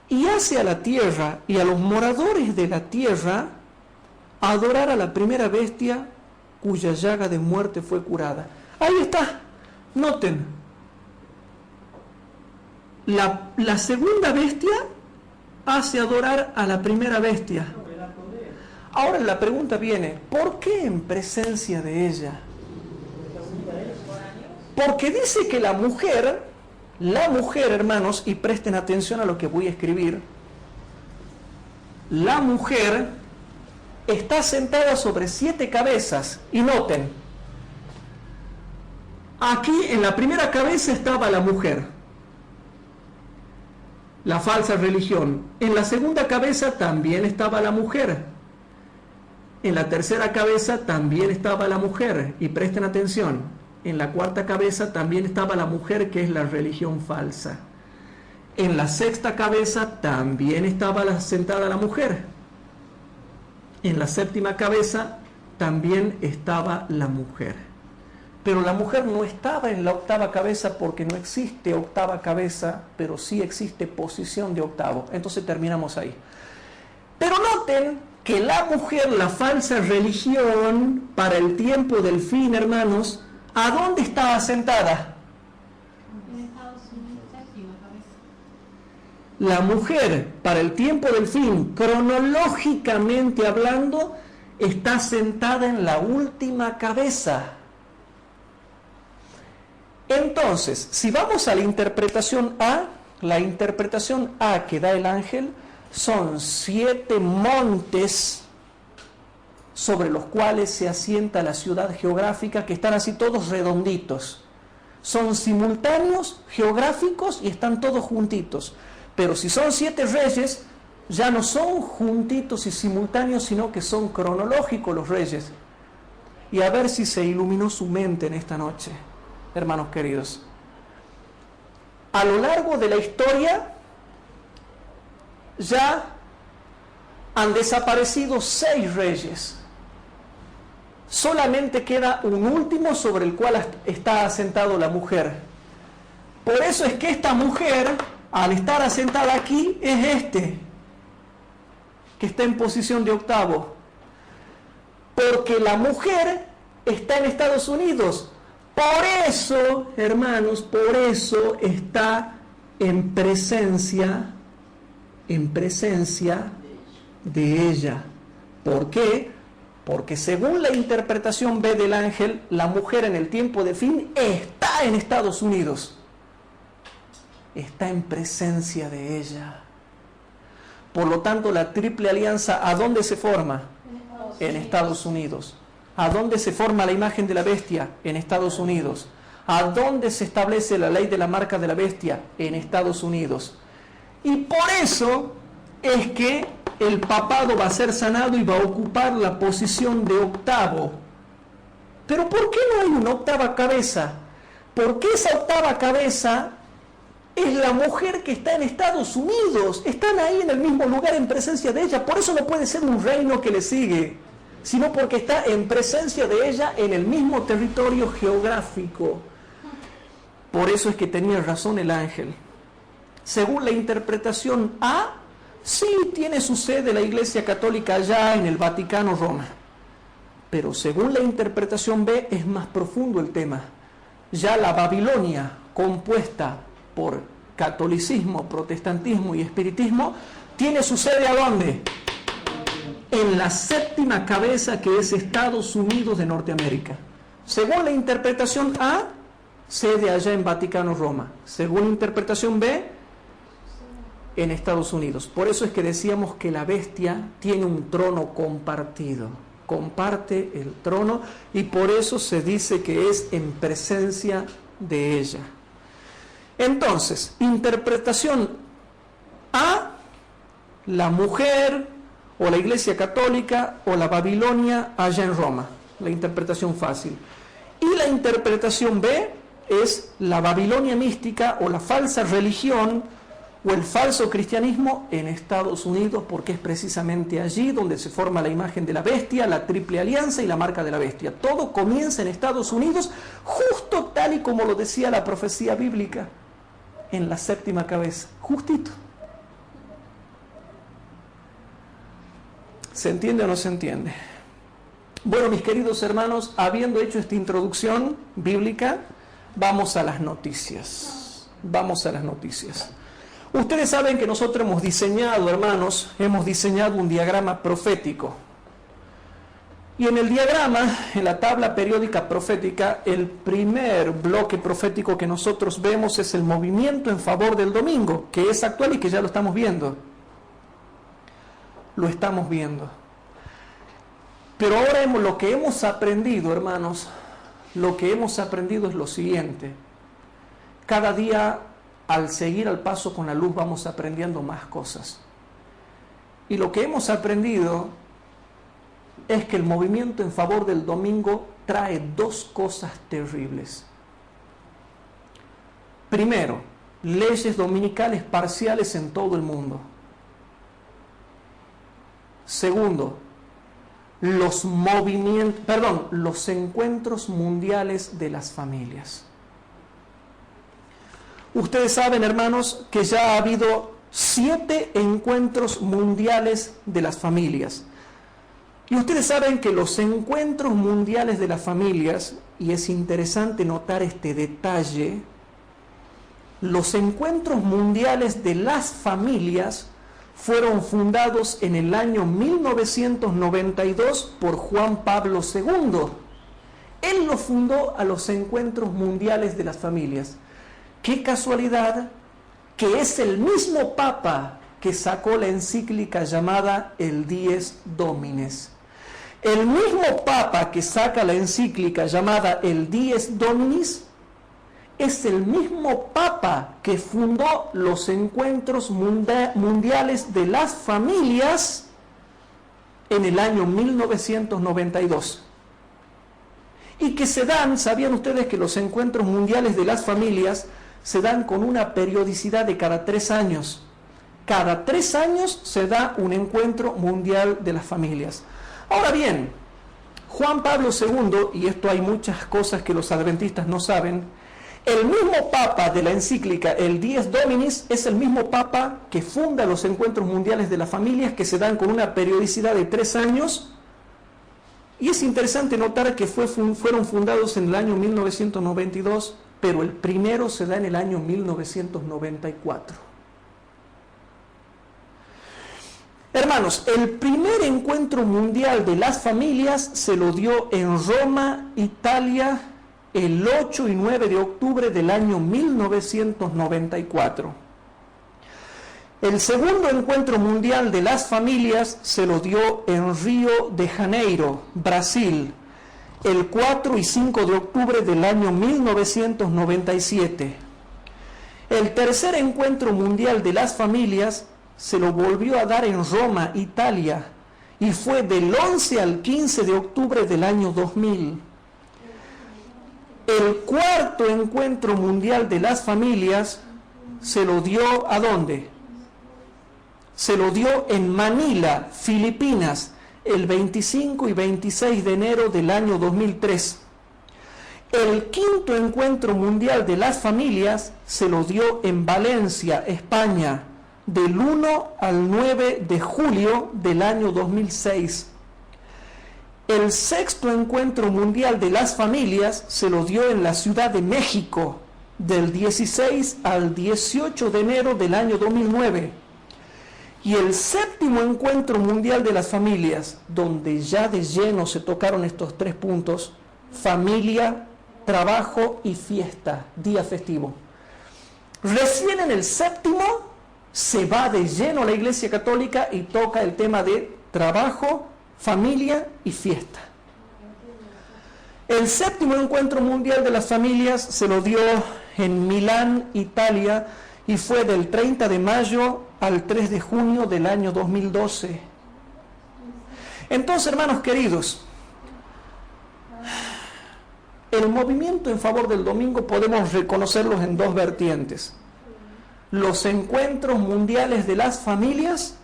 y hace a la tierra y a los moradores de la tierra adorar a la primera bestia, cuya llaga de muerte fue curada. Ahí está, noten, la segunda bestia hace adorar a la primera bestia. Ahora la pregunta viene, ¿por qué en presencia de ella? Porque dice que la mujer La mujer, hermanos, y presten atención a lo que voy a escribir, la mujer está sentada sobre 7 cabezas, y noten, aquí en la primera cabeza estaba la mujer, la falsa religión. En la segunda cabeza también estaba la mujer. En la tercera cabeza también estaba la mujer. Y presten atención, en la cuarta cabeza también estaba la mujer, que es la religión falsa. En la sexta cabeza también estaba sentada la mujer. En la séptima cabeza también estaba la mujer. Pero la mujer no estaba en la octava cabeza, porque no existe octava cabeza, pero sí existe posición de octavo. Entonces terminamos ahí. Pero noten que la mujer, la falsa religión, para el tiempo del fin, hermanos, ¿a dónde estaba sentada? En Estados Unidos, séptima cabeza. La mujer, para el tiempo del fin, cronológicamente hablando, está sentada en la última cabeza. Entonces, si vamos a la interpretación A que da el ángel son 7 montes sobre los cuales se asienta la ciudad geográfica, que están así todos redonditos. Son simultáneos, geográficos, y están todos juntitos. Pero si son 7 reyes, ya no son juntitos y simultáneos, sino que son cronológicos los reyes. Y a ver si se iluminó su mente en esta noche, hermanos queridos. A lo largo de la historia ya han desaparecido 6 reyes. Solamente queda un último sobre el cual está asentado la mujer. Por eso es que esta mujer, al estar asentada aquí, es que está en posición de octavo. Porque la mujer está en Estados Unidos. Por eso, hermanos, por eso está en presencia de ella. ¿Por qué? Porque según la interpretación B del ángel, la mujer en el tiempo de fin está en Estados Unidos. Está en presencia de ella. Por lo tanto, la triple alianza, ¿a dónde se forma? En Estados Unidos. ¿A dónde se forma la imagen de la bestia? En Estados Unidos. ¿A dónde se establece la ley de la marca de la bestia? En Estados Unidos. Y por eso es que el papado va a ser sanado y va a ocupar la posición de octavo. Pero ¿por qué no hay una octava cabeza? Porque esa octava cabeza es la mujer que está en Estados Unidos. Están ahí en el mismo lugar en presencia de ella. Por eso no puede ser un reino que le sigue, sino porque está en presencia de ella en el mismo territorio geográfico. Por eso es que tenía razón el ángel. Según la interpretación A, sí tiene su sede la Iglesia Católica allá en el Vaticano, Roma. Pero según la interpretación B, es más profundo el tema. Ya la Babilonia, compuesta por catolicismo, protestantismo y espiritismo, tiene su sede ¿a dónde? En la séptima cabeza, que es Estados Unidos de Norteamérica. Según la interpretación A, sede allá en Vaticano, Roma. Según la interpretación B, en Estados Unidos. Por eso es que decíamos que la bestia tiene un trono compartido. Comparte el trono, y por eso se dice que es en presencia de ella. Entonces, interpretación A, la mujer o la Iglesia Católica o la Babilonia allá en Roma. La interpretación fácil. Y la interpretación B es la Babilonia mística o la falsa religión o el falso cristianismo en Estados Unidos, porque es precisamente allí donde se forma la imagen de la bestia, la triple alianza y la marca de la bestia. Todo comienza en Estados Unidos, justo tal y como lo decía la profecía bíblica, en la séptima cabeza, justito. ¿Se entiende o no se entiende? Bueno, mis queridos hermanos, habiendo hecho esta introducción bíblica, vamos a las noticias. Vamos a las noticias. Ustedes saben que nosotros hemos diseñado, hermanos, un diagrama profético. Y en el diagrama, en la tabla periódica profética, el primer bloque profético que nosotros vemos es el movimiento en favor del domingo, que es actual y que ya lo estamos viendo. Lo estamos viendo. Pero ahora lo que hemos aprendido, hermanos, lo que hemos aprendido es lo siguiente. Cada día, al seguir al paso con la luz, vamos aprendiendo más cosas. Y lo que hemos aprendido es que el movimiento en favor del domingo trae dos cosas terribles. Primero, leyes dominicales parciales en todo el mundo. Segundo, los encuentros mundiales de las familias. Ustedes saben, hermanos, que ya ha habido 7 encuentros mundiales de las familias. Y ustedes saben que los encuentros mundiales de las familias, y es interesante notar este detalle, los encuentros mundiales de las familias fueron fundados en el año 1992 por Juan Pablo II. Él lo fundó a los encuentros mundiales de las familias. Qué casualidad que es el mismo Papa que sacó la encíclica llamada el Dies Domines. El mismo Papa que saca la encíclica llamada el Dies Dominis es el mismo Papa que fundó los encuentros mundiales de las familias en el año 1992. Y que se dan, ¿sabían ustedes que los encuentros mundiales de las familias se dan con una periodicidad de cada 3 años? Cada 3 años se da un encuentro mundial de las familias. Ahora bien, Juan Pablo II, y esto hay muchas cosas que los adventistas no saben, el mismo Papa de la encíclica, el Dies Dominis, es el mismo Papa que funda los encuentros mundiales de las familias que se dan con una periodicidad de 3 años. Y es interesante notar que fueron fundados en el año 1992, pero el primero se da en el año 1994. Hermanos, el primer encuentro mundial de las familias se lo dio en Roma, Italia, el 8 y 9 de octubre del año 1994. El segundo encuentro mundial de las familias se lo dio en Río de Janeiro, Brasil, el 4 y 5 de octubre del año 1997. El tercer encuentro mundial de las familias se lo volvió a dar en Roma, Italia, y fue del 11 al 15 de octubre del año 2000. El cuarto encuentro mundial de las familias se lo dio ¿a dónde? Se lo dio en Manila, Filipinas, el 25 y 26 de enero del año 2003. El quinto encuentro mundial de las familias se lo dio en Valencia, España, del 1 al 9 de julio del año 2006. El sexto encuentro mundial de las familias se lo dio en la Ciudad de México, del 16 al 18 de enero del año 2009. Y el séptimo encuentro mundial de las familias, donde ya de lleno se tocaron estos 3 puntos: familia, trabajo y fiesta, día festivo. Recién en el séptimo se va de lleno a la Iglesia Católica y toca el tema de trabajo, familia y fiesta. El séptimo encuentro mundial de las familias se lo dio en Milán, Italia, y fue del 30 de mayo al 3 de junio del año 2012. Entonces, hermanos queridos, el movimiento en favor del domingo podemos reconocerlos en 2 vertientes: los encuentros mundiales de las familias,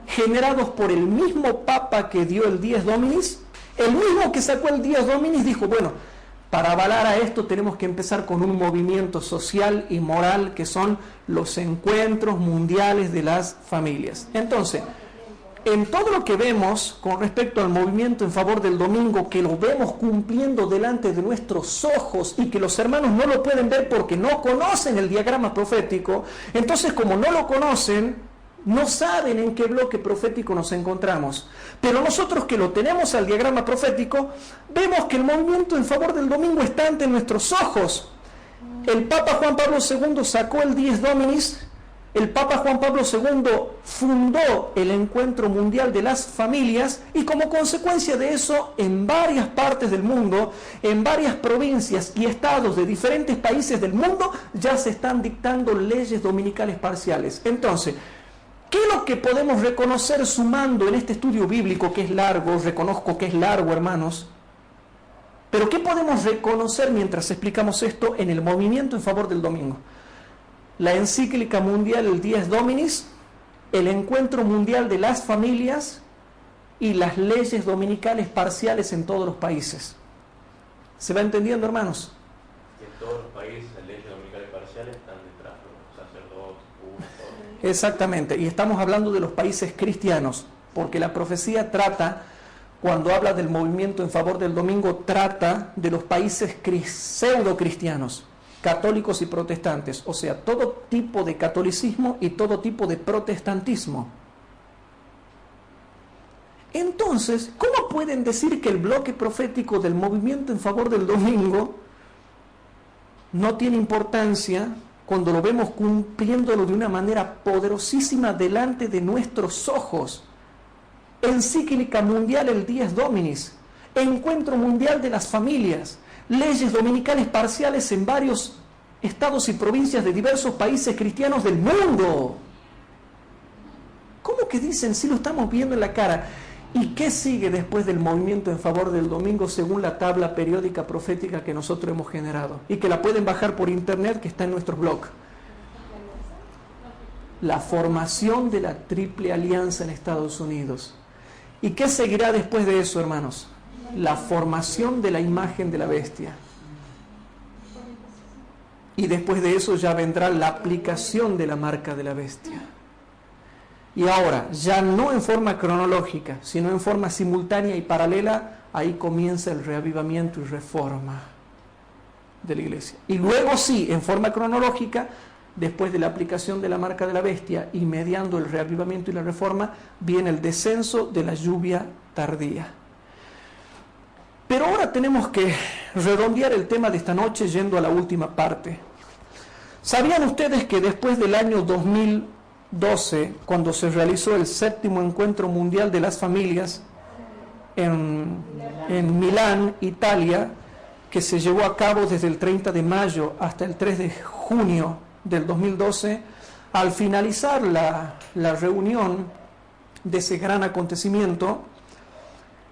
generados por el mismo Papa que dio el Dies Dominis. El mismo que sacó el Dies Dominis dijo, bueno, para avalar a esto tenemos que empezar con un movimiento social y moral que son los encuentros mundiales de las familias. Entonces, en todo lo que vemos con respecto al movimiento en favor del domingo, que lo vemos cumpliendo delante de nuestros ojos y que los hermanos no lo pueden ver porque no conocen el diagrama profético, entonces como no lo conocen, no saben en qué bloque profético nos encontramos. Pero nosotros que lo tenemos al diagrama profético, vemos que el movimiento en favor del domingo está ante nuestros ojos. El Papa Juan Pablo II sacó el Dies Dominis. El Papa Juan Pablo II fundó el Encuentro Mundial de las Familias y como consecuencia de eso, en varias partes del mundo, en varias provincias y estados de diferentes países del mundo, ya se están dictando leyes dominicales parciales. Entonces, ¿qué es lo que podemos reconocer sumando en este estudio bíblico que es largo? Reconozco que es largo, hermanos. Pero ¿qué podemos reconocer mientras explicamos esto en el movimiento en favor del domingo? La encíclica mundial, el Dies Dominis, el Encuentro Mundial de las Familias y las leyes dominicales parciales en todos los países. ¿Se va entendiendo, hermanos? Y en todos los países las leyes dominicales parciales están detrás de los sacerdotes, todos. Exactamente, y estamos hablando de los países cristianos, porque la profecía trata, cuando habla del movimiento en favor del domingo, trata de los países pseudo-cristianos, católicos y protestantes, o sea, todo tipo de catolicismo y todo tipo de protestantismo. Entonces, ¿cómo pueden decir que el bloque profético del movimiento en favor del domingo no tiene importancia cuando lo vemos cumpliéndolo de una manera poderosísima delante de nuestros ojos? Encíclica mundial, el Dies Dominis, Encuentro Mundial de las Familias, leyes dominicales parciales en varios estados y provincias de diversos países cristianos del mundo. ¿Cómo que dicen? Si lo estamos viendo en la cara. ¿Y qué sigue después del movimiento en favor del domingo según la tabla periódica profética que nosotros hemos generado? Y que la pueden bajar por internet, que está en nuestro blog. La formación de la Triple Alianza en Estados Unidos. ¿Y qué seguirá después de eso, hermanos? La formación de la imagen de la bestia. Y después de eso ya vendrá la aplicación de la marca de la bestia. Y ahora, ya no en forma cronológica, sino en forma simultánea y paralela, ahí comienza el reavivamiento y reforma de la iglesia. Y luego sí, en forma cronológica, después de la aplicación de la marca de la bestia y mediando el reavivamiento y la reforma, viene el descenso de la lluvia tardía. Pero ahora tenemos que redondear el tema de esta noche yendo a la última parte. ¿Sabían ustedes que después del año 2012, cuando se realizó el 7º Encuentro Mundial de las Familias en Milán, Italia, que se llevó a cabo desde el 30 de mayo hasta el 3 de junio del 2012, al finalizar la reunión de ese gran acontecimiento,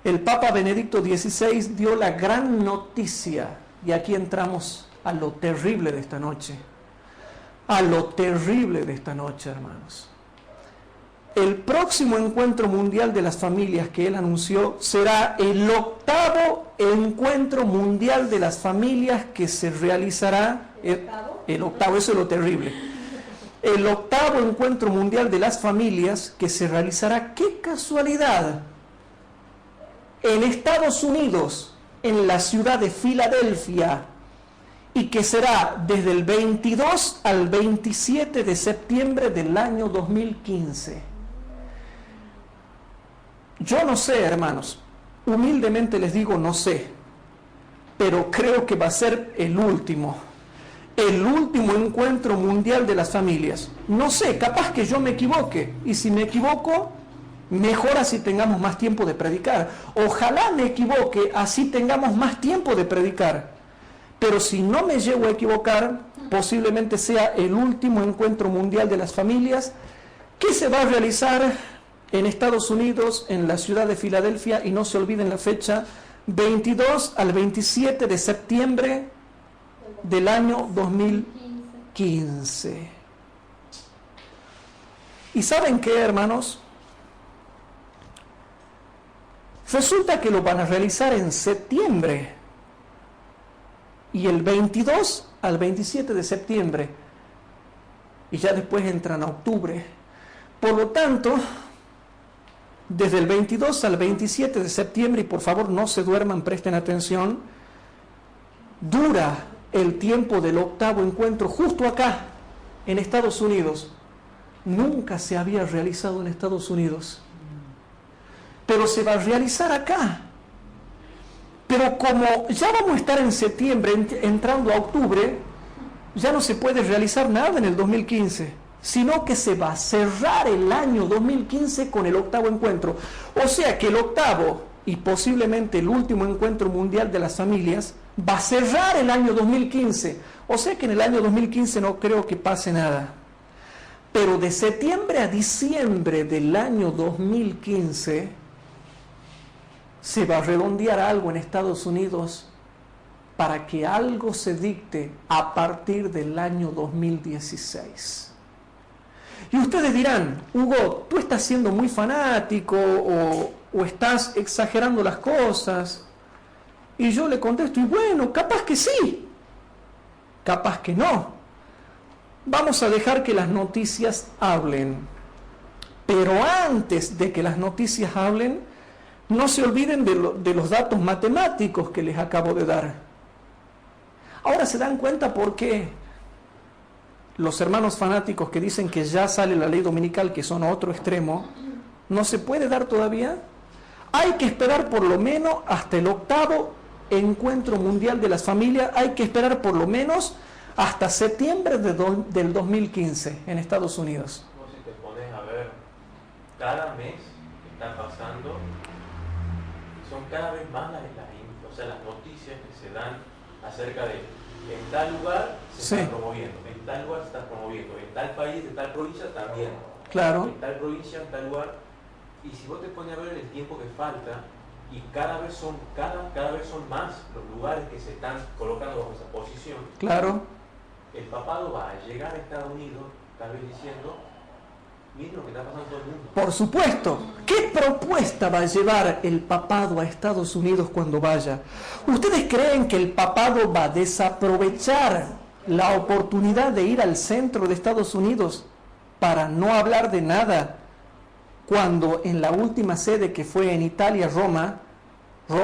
el Papa Benedicto XVI dio la gran noticia, y aquí entramos a lo terrible de esta noche. A lo terrible de esta noche, hermanos. El próximo Encuentro Mundial de las Familias que él anunció será el 8º Encuentro Mundial de las Familias que se realizará. El octavo, eso es lo terrible. El 8º Encuentro Mundial de las Familias que se realizará, qué casualidad, en Estados Unidos, en la ciudad de Filadelfia, y que será desde el 22 al 27 de septiembre del año 2015. Yo no sé, hermanos, humildemente les digo no sé, pero creo que va a ser el último Encuentro Mundial de las Familias. No sé, capaz que yo me equivoque, y si me equivoco, mejor así tengamos más tiempo de predicar. Ojalá me equivoque, así tengamos más tiempo de predicar. Pero si no me llego a equivocar, posiblemente sea el último Encuentro Mundial de las Familias que se va a realizar en Estados Unidos, en la ciudad de Filadelfia, y no se olviden la fecha, 22 al 27 de septiembre del año 2015. ¿Y saben qué, hermanos? Resulta que lo van a realizar en septiembre. Y el 22 al 27 de septiembre. Y ya después entran a octubre. Por lo tanto, desde el 22 al 27 de septiembre, y por favor no se duerman, presten atención, dura el tiempo del 8º encuentro justo acá, en Estados Unidos. nunca se había realizado en Estados Unidos, pero se va a realizar acá. Pero como ya vamos a estar en septiembre, entrando a octubre, ya no se puede realizar nada en el 2015, sino que se va a cerrar el año 2015 con el 8º encuentro. O sea que el 8º y posiblemente el último encuentro mundial de las familias va a cerrar el año 2015. O sea que en el año 2015 no creo que pase nada. Pero de septiembre a diciembre del año 2015 se va a redondear algo en Estados Unidos para que algo se dicte a partir del año 2016. Y ustedes dirán, Hugo, tú estás siendo muy fanático o estás exagerando las cosas. Y yo le contesto, y bueno, capaz que sí, capaz que no. Vamos a dejar que las noticias hablen. Pero antes de que las noticias hablen, no se olviden de los datos matemáticos que les acabo de dar. Ahora se dan cuenta por qué los hermanos fanáticos que dicen que ya sale la ley dominical, que son a otro extremo, no se puede dar todavía. Hay que esperar por lo menos hasta el 8º encuentro mundial de las familias, hay que esperar por lo menos hasta septiembre del 2015 en Estados Unidos. Como si te pones a ver, cada mes que está pasando, son cada vez más las noticias que se dan acerca de en tal lugar se está promoviendo, en tal lugar se está promoviendo, en tal país, en tal provincia también. Claro. En tal provincia, en tal lugar. Y si vos te pones a ver el tiempo que falta, y cada vez son más los lugares que se están colocando bajo esa posición. Claro. El papado va a llegar a Estados Unidos, tal vez diciendo, miren lo que está pasando en todo el mundo. Por supuesto. ¿Qué propuesta va a llevar el papado a Estados Unidos cuando vaya? ¿Ustedes creen que el papado va a desaprovechar la oportunidad de ir al centro de Estados Unidos para no hablar de nada, cuando en la última sede que fue en Italia, Roma,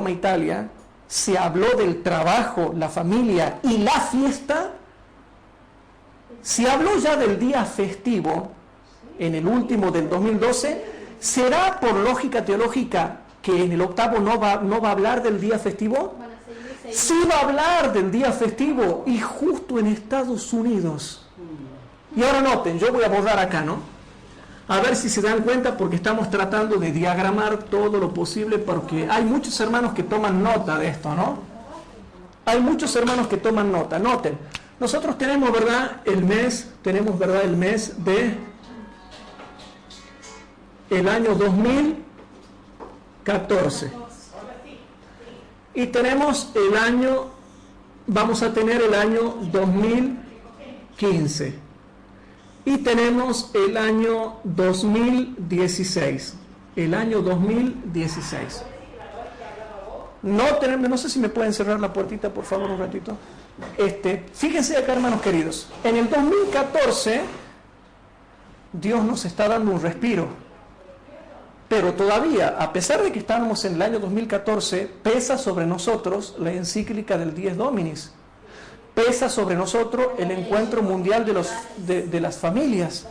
Italia, se habló del trabajo, la familia y la fiesta? Se habló ya del día festivo en el último del 2012. ¿Será por lógica teológica que en el 8º no va a hablar del día festivo? Sí va a hablar del día festivo, y justo en Estados Unidos. Y ahora noten, yo voy a borrar acá, ¿no? A ver si se dan cuenta, porque estamos tratando de diagramar todo lo posible, porque hay muchos hermanos que toman nota de esto, ¿no? Hay muchos hermanos que toman nota. Noten, nosotros tenemos, ¿verdad?, el mes de el año 2014. Y tenemos vamos a tener el año 2015. Y tenemos el año 2016. El año 2016. No sé si me pueden cerrar la puertita, por favor, un ratito. Fíjense acá, hermanos queridos. En el 2014, Dios nos está dando un respiro. Pero todavía, a pesar de que estamos en el año 2014, pesa sobre nosotros la encíclica del Dies Dominis. Pesa sobre nosotros el encuentro mundial de las familias.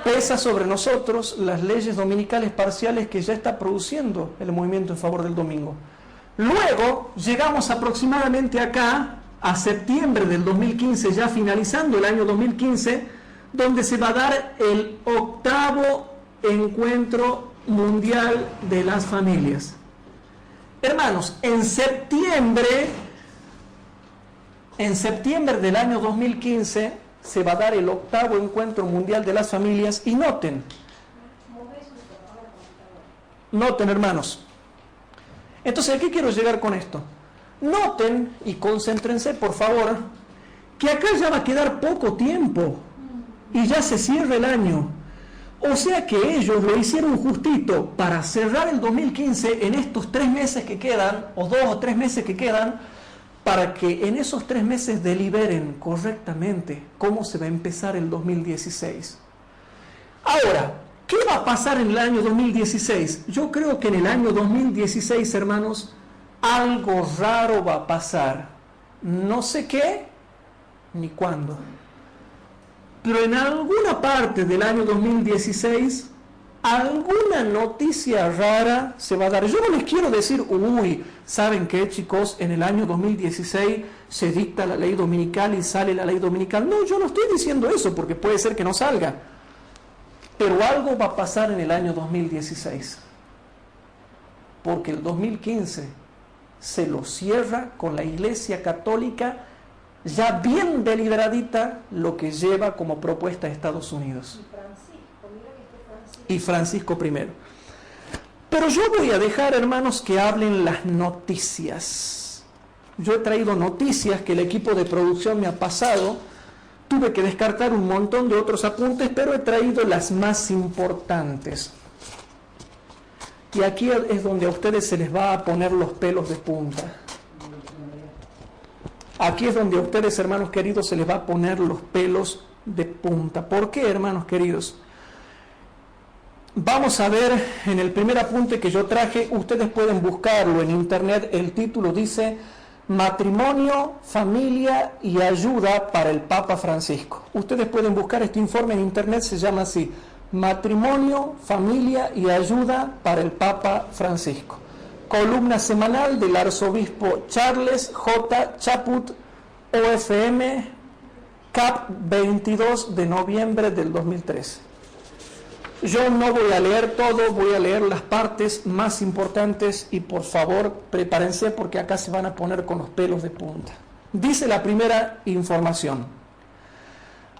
Pesa sobre nosotros las leyes dominicales parciales que ya está produciendo el movimiento en favor del domingo. Luego llegamos aproximadamente acá, a septiembre del 2015, ya finalizando el año 2015, donde se va a dar el 8º encuentro mundial de las familias. Hermanos, en septiembre del año 2015 se va a dar el 8º encuentro mundial de las familias. Y noten, hermanos. Entonces, ¿a qué quiero llegar con esto? Noten y concéntrense, por favor, que acá ya va a quedar poco tiempo y ya se cierra el año. O sea que ellos lo hicieron justito para cerrar el 2015 en estos 3 meses que quedan, o 2 o 3 meses que quedan, para que en esos 3 meses deliberen correctamente cómo se va a empezar el 2016. Ahora, ¿qué va a pasar en el año 2016? Yo creo que en el año 2016, hermanos, algo raro va a pasar. No sé qué, ni cuándo. pero en alguna parte del año 2016, alguna noticia rara se va a dar. Yo no les quiero decir, uy, ¿saben qué, chicos? En el año 2016 se dicta la ley dominical y sale la ley dominical. No, yo no estoy diciendo eso, porque puede ser que no salga. Pero algo va a pasar en el año 2016. Porque el 2015 se lo cierra con la Iglesia Católica ya bien deliberadita lo que lleva como propuesta a Estados Unidos. Y Francisco I. Pero yo voy a dejar, hermanos, que hablen las noticias. Yo he traído noticias que el equipo de producción me ha pasado. Tuve que descartar un montón de otros apuntes, pero he traído las más importantes. Y aquí es donde a ustedes se les va a poner los pelos de punta. Aquí es donde a ustedes, hermanos queridos, se les va a poner los pelos de punta. ¿Por qué, hermanos queridos? Vamos a ver en el primer apunte que yo traje, ustedes pueden buscarlo en internet, el título dice Matrimonio, Familia y Ayuda para el Papa Francisco. Ustedes pueden buscar este informe en internet, se llama así, Matrimonio, Familia y Ayuda para el Papa Francisco. Columna semanal del arzobispo Charles J. Chaput, OFM, CAP 22 de noviembre del 2013. Yo no voy a leer todo, voy a leer las partes más importantes y por favor prepárense porque acá se van a poner con los pelos de punta. Dice la primera información.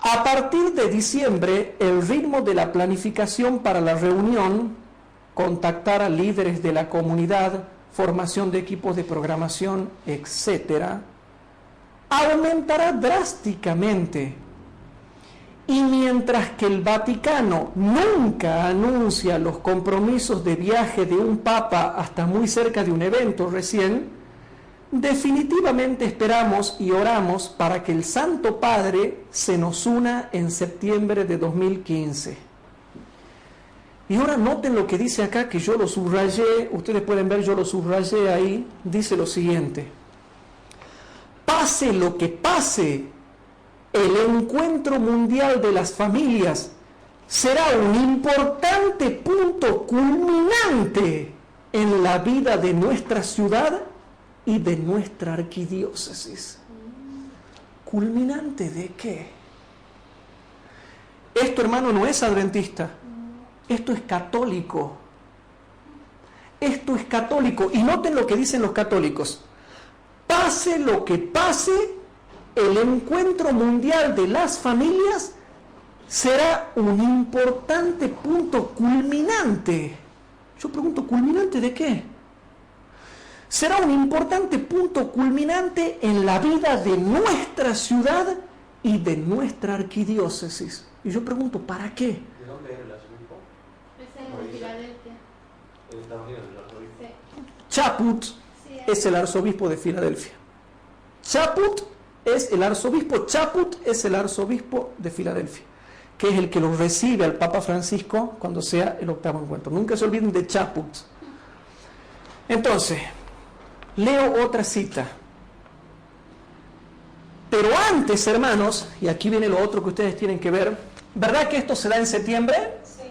A partir de diciembre, el ritmo de la planificación para la reunión, contactar a líderes de la comunidad, formación de equipos de programación, etc., aumentará drásticamente. Y mientras que el Vaticano nunca anuncia los compromisos de viaje de un papa hasta muy cerca de un evento recién, definitivamente esperamos y oramos para que el Santo Padre se nos una en septiembre de 2015. Y ahora noten lo que dice acá, que yo lo subrayé, ustedes pueden ver, yo lo subrayé ahí, dice lo siguiente. Pase lo que pase, el encuentro mundial de las familias será un importante punto culminante en la vida de nuestra ciudad y de nuestra arquidiócesis. ¿Culminante de qué? Esto, hermano, no es adventista. Esto es católico. Esto es católico. Y noten lo que dicen los católicos. Pase lo que pase, el encuentro mundial de las familias será un importante punto culminante. Yo pregunto, ¿culminante de qué? Será un importante punto culminante en la vida de nuestra ciudad y de nuestra arquidiócesis. Y yo pregunto, ¿para qué? ¿De dónde era el arzobispo? Es en Filadelfia. En Estados Unidos, el arzobispo. Sí. Chaput es el arzobispo de Filadelfia. Chaput es el arzobispo, Chaput es el arzobispo de Filadelfia, que es el que lo recibe al Papa Francisco cuando sea el octavo encuentro. Nunca se olviden de Chaput. Entonces, leo otra cita. Pero antes, hermanos, y aquí viene lo otro que ustedes tienen que ver, ¿verdad que esto se da en septiembre? Sí.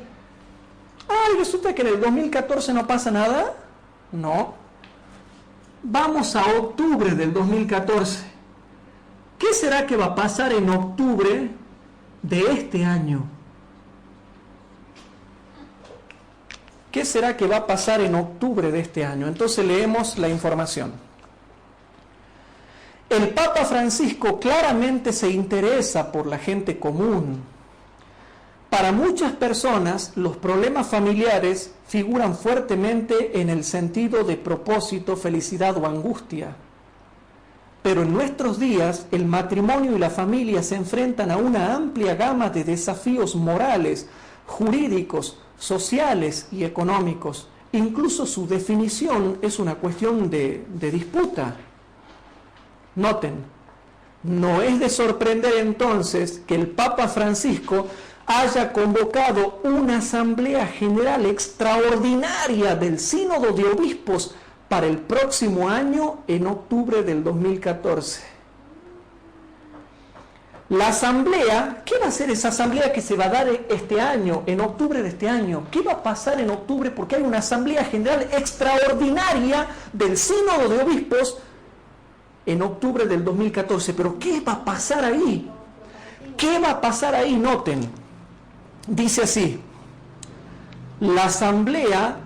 Ay, resulta que en el 2014 no pasa nada. No. Vamos a octubre del 2014. ¿Qué será que va a pasar en octubre de este año? ¿Qué será que va a pasar en octubre de este año? Entonces leemos la información. El Papa Francisco claramente se interesa por la gente común. Para muchas personas, los problemas familiares figuran fuertemente en el sentido de propósito, felicidad o angustia. Pero en nuestros días, el matrimonio y la familia se enfrentan a una amplia gama de desafíos morales, jurídicos, sociales y económicos. Incluso su definición es una cuestión de disputa. Noten, no es de sorprender entonces que el Papa Francisco haya convocado una asamblea general extraordinaria del Sínodo de Obispos para el próximo año en octubre del 2014. La asamblea, ¿qué va a hacer esa asamblea que se va a dar este año, en octubre de este año? ¿Qué va a pasar en octubre? Porque hay una asamblea general extraordinaria del Sínodo de Obispos en octubre del 2014. Pero ¿qué va a pasar ahí? ¿Qué va a pasar ahí? Noten. Dice así: la asamblea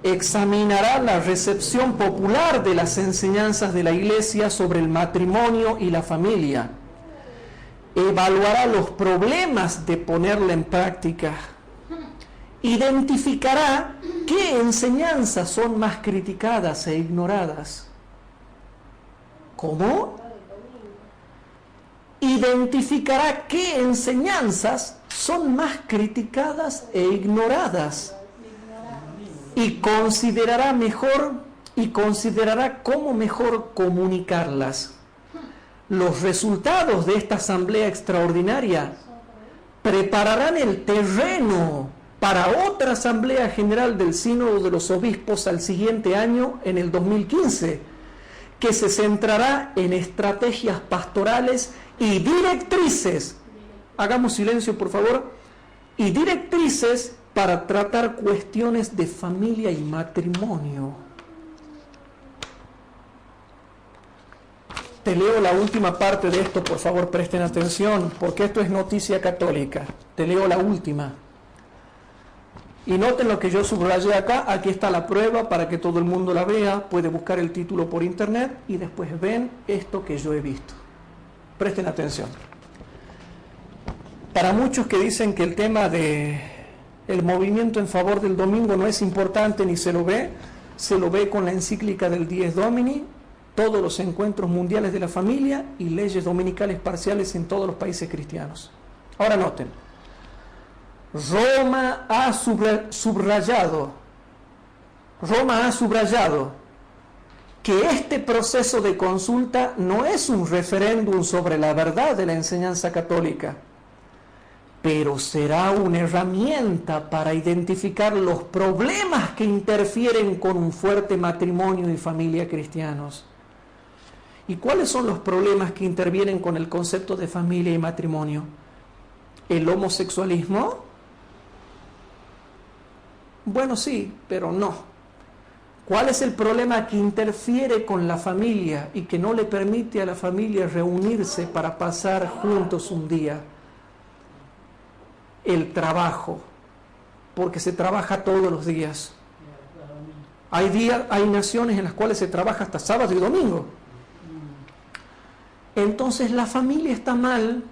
examinará la recepción popular de las enseñanzas de la Iglesia sobre el matrimonio y la familia. Evaluará los problemas de ponerla en práctica. Identificará qué enseñanzas son más criticadas e ignoradas. ¿Cómo? Identificará qué enseñanzas son más criticadas e ignoradas. Y considerará cómo mejor comunicarlas. Los resultados de esta asamblea extraordinaria prepararán el terreno para otra asamblea general del Sínodo de los Obispos al siguiente año, en el 2015, que se centrará en estrategias pastorales y directrices. Hagamos silencio, por favor. Y directrices para tratar cuestiones de familia y matrimonio. Te leo la última parte de esto, por favor, presten atención, porque esto es noticia católica. Te leo la última. Y noten lo que yo subrayé acá. Aquí está la prueba para que todo el mundo la vea. Puede buscar el título por internet y después ven esto que yo he visto. Presten atención. Para muchos que dicen que el tema de el movimiento en favor del domingo no es importante ni se lo ve con la encíclica del Dies Domini, todos los encuentros mundiales de la familia y leyes dominicales parciales en todos los países cristianos. Ahora noten, Roma ha subrayado que este proceso de consulta no es un referéndum sobre la verdad de la enseñanza católica, pero será una herramienta para identificar los problemas que interfieren con un fuerte matrimonio y familia cristianos. ¿Y cuáles son los problemas que intervienen con el concepto de familia y matrimonio? ¿El homosexualismo? Bueno, sí, pero no. ¿Cuál es el problema que interfiere con la familia y que no le permite a la familia reunirse para pasar juntos un día? El trabajo, porque se trabaja todos los días. Hay naciones en las cuales se trabaja hasta sábado y domingo. Entonces la familia está mal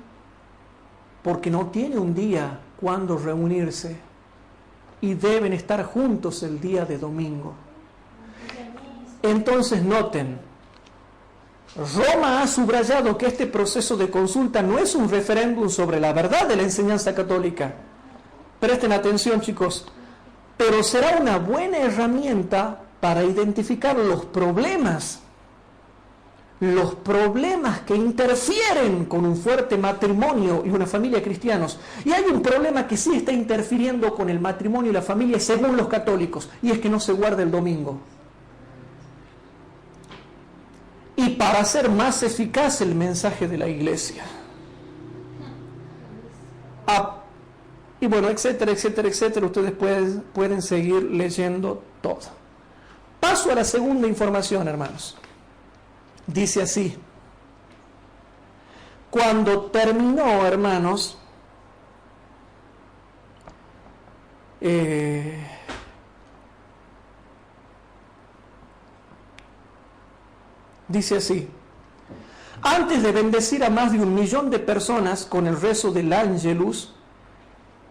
porque no tiene un día cuando reunirse y deben estar juntos el día de domingo. Entonces noten, Roma ha subrayado que este proceso de consulta no es un referéndum sobre la verdad de la enseñanza católica. Presten atención, chicos, pero será una buena herramienta para identificar los problemas que interfieren con un fuerte matrimonio y una familia cristianos. Y hay un problema que sí está interfiriendo con el matrimonio y la familia según los católicos, y es que no se guarda el domingo. Y para hacer más eficaz el mensaje de la Iglesia. Y bueno, etcétera, etcétera, etcétera. Ustedes pueden seguir leyendo todo. Paso a la segunda información, hermanos. Dice así: cuando terminó, hermanos, dice así: antes de bendecir a más de 1 millón de personas con el rezo del Ángelus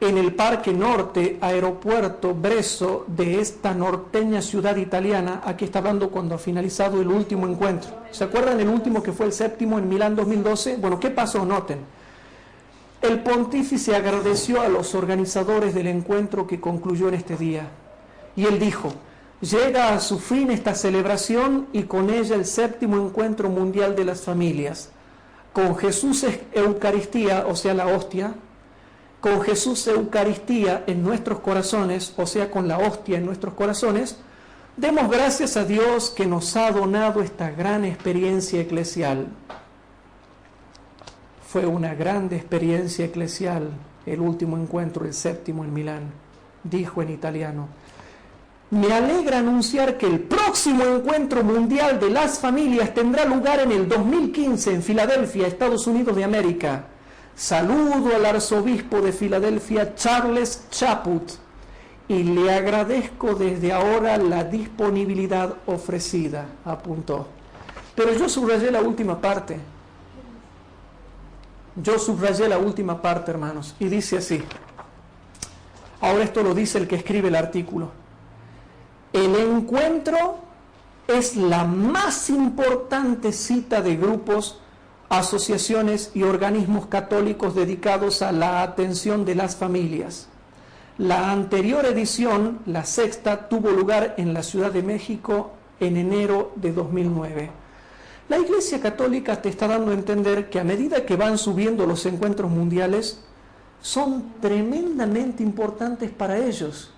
en el Parque Norte, aeropuerto Brezo de esta norteña ciudad italiana, aquí está hablando cuando ha finalizado el último encuentro. ¿Se acuerdan el último que fue el 7º en Milán 2012? Bueno, ¿qué pasó? Noten. El pontífice agradeció a los organizadores del encuentro que concluyó en este día. Y él dijo: llega a su fin esta celebración y con ella el 7º encuentro mundial de las familias. Con Jesús Eucaristía, o sea, la hostia, con Jesús Eucaristía en nuestros corazones, o sea, con la hostia en nuestros corazones, demos gracias a Dios que nos ha donado esta gran experiencia eclesial. fue una grande experiencia eclesial el último encuentro, el séptimo en Milán. Dijo en italiano: me alegra anunciar que el próximo encuentro mundial de las familias tendrá lugar en el 2015 en Filadelfia, Estados Unidos de América. Saludo al arzobispo de Filadelfia, Charles Chaput, y le agradezco desde ahora la disponibilidad ofrecida, apuntó. Pero yo subrayé la última parte. Hermanos, y dice así. Ahora esto lo dice el que escribe el artículo. El encuentro es la más importante cita de grupos, asociaciones y organismos católicos dedicados a la atención de las familias. La anterior edición, la sexta, tuvo lugar en la Ciudad de México en enero de 2009. La Iglesia Católica te está dando a entender que a medida que van subiendo los encuentros mundiales, son tremendamente importantes para ellos.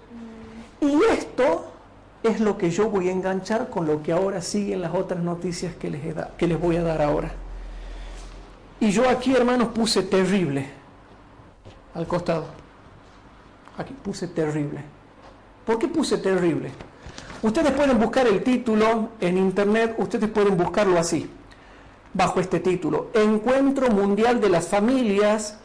Y esto es lo que yo voy a enganchar con lo que ahora siguen las otras noticias que les voy a dar ahora. Y yo aquí, hermanos, puse terrible al costado. Aquí puse terrible. ¿Por qué puse terrible? Ustedes pueden buscar el título en internet, ustedes pueden buscarlo así, bajo este título: Encuentro Mundial de las Familias,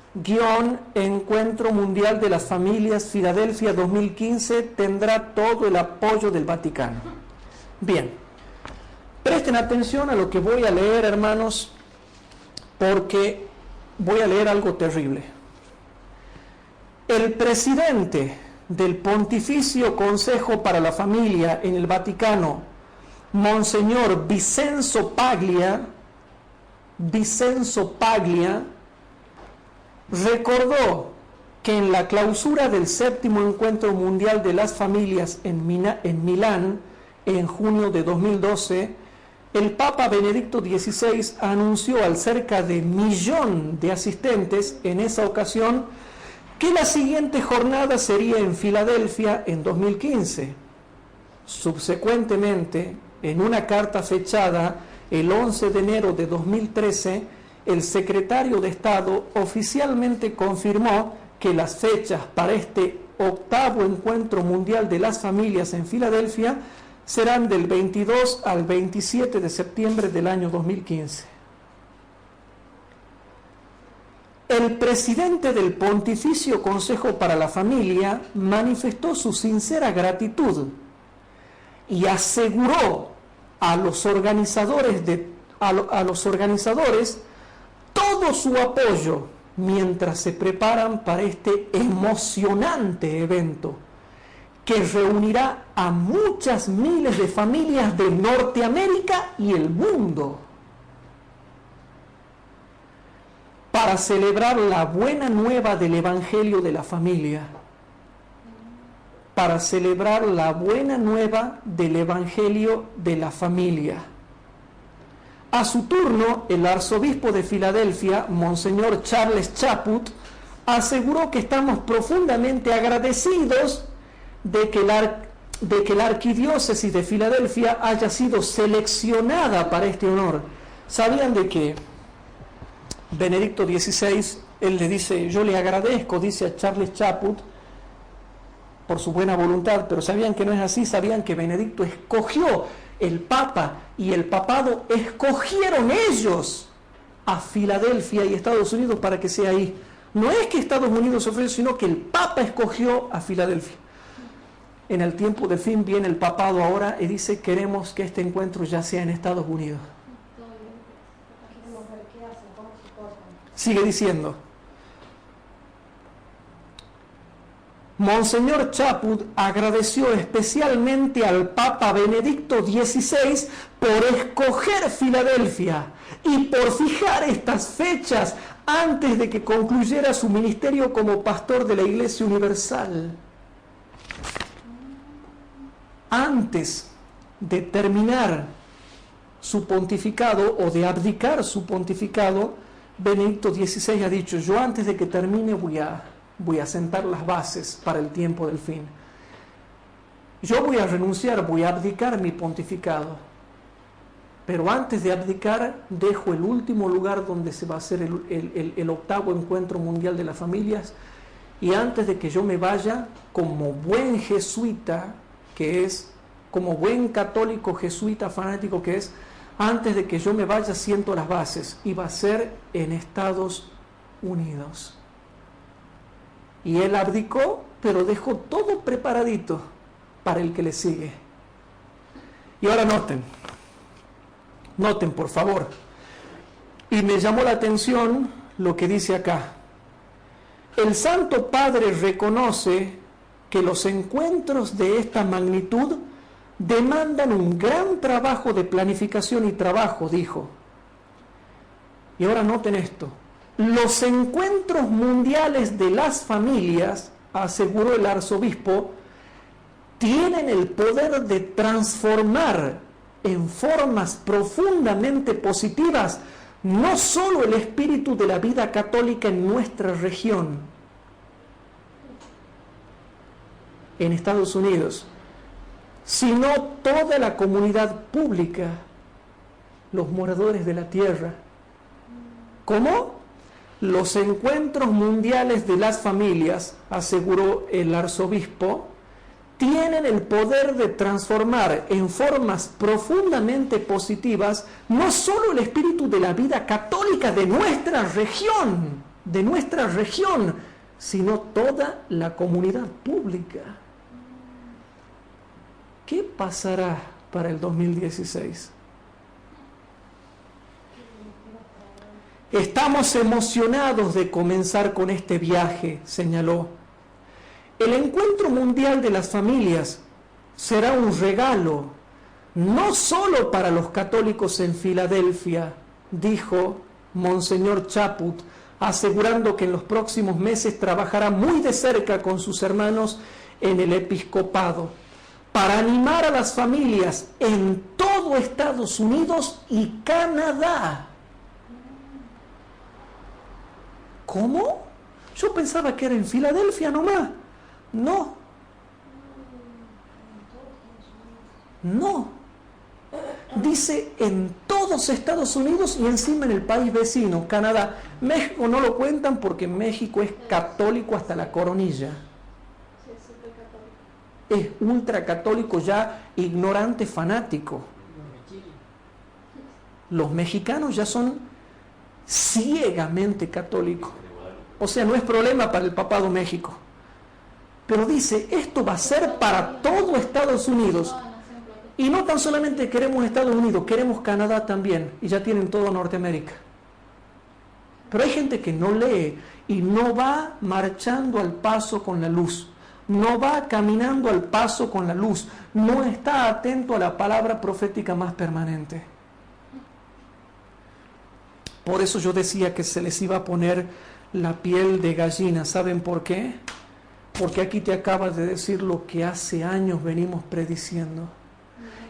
Encuentro Mundial de las Familias Filadelfia 2015 tendrá todo el apoyo del Vaticano. Bien, presten atención a lo que voy a leer, hermanos, porque voy a leer algo terrible. El presidente del Pontificio Consejo para la Familia en el Vaticano, Monseñor Vincenzo Paglia, recordó que en la clausura del séptimo Encuentro Mundial de las Familias en Milán, en junio de 2012, el Papa Benedicto XVI anunció al cerca de 1 millón de asistentes en esa ocasión que la siguiente jornada sería en Filadelfia en 2015. Subsecuentemente, en una carta fechada el 11 de enero de 2013, el secretario de Estado oficialmente confirmó que las fechas para este octavo Encuentro Mundial de las Familias en Filadelfia serán del 22 al 27 de septiembre del año 2015. El presidente del Pontificio Consejo para la Familia manifestó su sincera gratitud y aseguró a los organizadores todo su apoyo mientras se preparan para este emocionante evento que reunirá a muchas miles de familias de Norteamérica y el mundo para celebrar la buena nueva del Evangelio de la familia. Para celebrar la buena nueva del Evangelio de la familia. A su turno, el arzobispo de Filadelfia, Monseñor Charles Chaput, aseguró que estamos profundamente agradecidos de que la arquidiócesis de Filadelfia haya sido seleccionada para este honor. ¿Sabían de qué? Benedicto XVI, él le dice: yo le agradezco, dice a Charles Chaput, por su buena voluntad, pero sabían que no es así. Sabían que Benedicto escogió, el Papa y el Papado escogieron ellos a Filadelfia y Estados Unidos para que sea ahí. No es que Estados Unidos ofreció, sino que el Papa escogió a Filadelfia. En el tiempo del fin viene el Papado ahora y dice: queremos que este encuentro ya sea en Estados Unidos. Sigue diciendo: Monseñor Chaput agradeció especialmente al Papa Benedicto XVI por escoger Filadelfia y por fijar estas fechas antes de que concluyera su ministerio como pastor de la Iglesia Universal. Antes de terminar su pontificado o de abdicar su pontificado, Benedicto XVI ha dicho: yo antes de que termine voy a sentar las bases para el tiempo del fin. Yo voy a renunciar, voy a abdicar mi pontificado. pero antes de abdicar dejo el último lugar donde se va a hacer el octavo encuentro mundial de las familias, y antes de que yo me vaya, como buen jesuita que es, como buen católico jesuita fanático que es, antes de que yo me vaya siento las bases, y va a ser en Estados Unidos. Y él abdicó, pero dejó todo preparadito para el que le sigue. Y ahora noten por favor, y me llamó la atención lo que dice acá. El Santo Padre reconoce que los encuentros de esta magnitud demandan un gran trabajo de planificación y trabajo, dijo. Y ahora noten esto. Los encuentros mundiales de las familias, aseguró el arzobispo, tienen el poder de transformar en formas profundamente positivas no solo el espíritu de la vida católica en nuestra región, en Estados Unidos, sino toda la comunidad pública, los moradores de la tierra. ¿Cómo? Los encuentros mundiales de las familias, aseguró el arzobispo, tienen el poder de transformar en formas profundamente positivas no solo el espíritu de la vida católica de nuestra región, sino toda la comunidad pública. ¿Qué pasará para el 2016? Estamos emocionados de comenzar con este viaje, señaló. El encuentro mundial de las familias será un regalo, no solo para los católicos en Filadelfia, dijo Monseñor Chaput, asegurando que en los próximos meses trabajará muy de cerca con sus hermanos en el episcopado, para animar a las familias en todo Estados Unidos y Canadá. ¿Cómo? Yo pensaba que era en Filadelfia nomás. No. Dice en todos Estados Unidos y encima en el país vecino, Canadá. México no lo cuentan porque México es católico hasta la coronilla. Es ultracatólico ya, ignorante, fanático. Los mexicanos ya son ciegamente católicos. O sea, no es problema para el papado México. Pero dice, esto va a ser para todo Estados Unidos. Y no tan solamente queremos Estados Unidos, queremos Canadá también. Y ya tienen todo Norteamérica. Pero hay gente que no lee y no va marchando al paso con la luz. No va caminando al paso con la luz. No está atento a la palabra profética más permanente. Por eso yo decía que se les iba a poner la piel de gallina. ¿Saben por qué? Porque aquí te acabas de decir lo que hace años venimos prediciendo.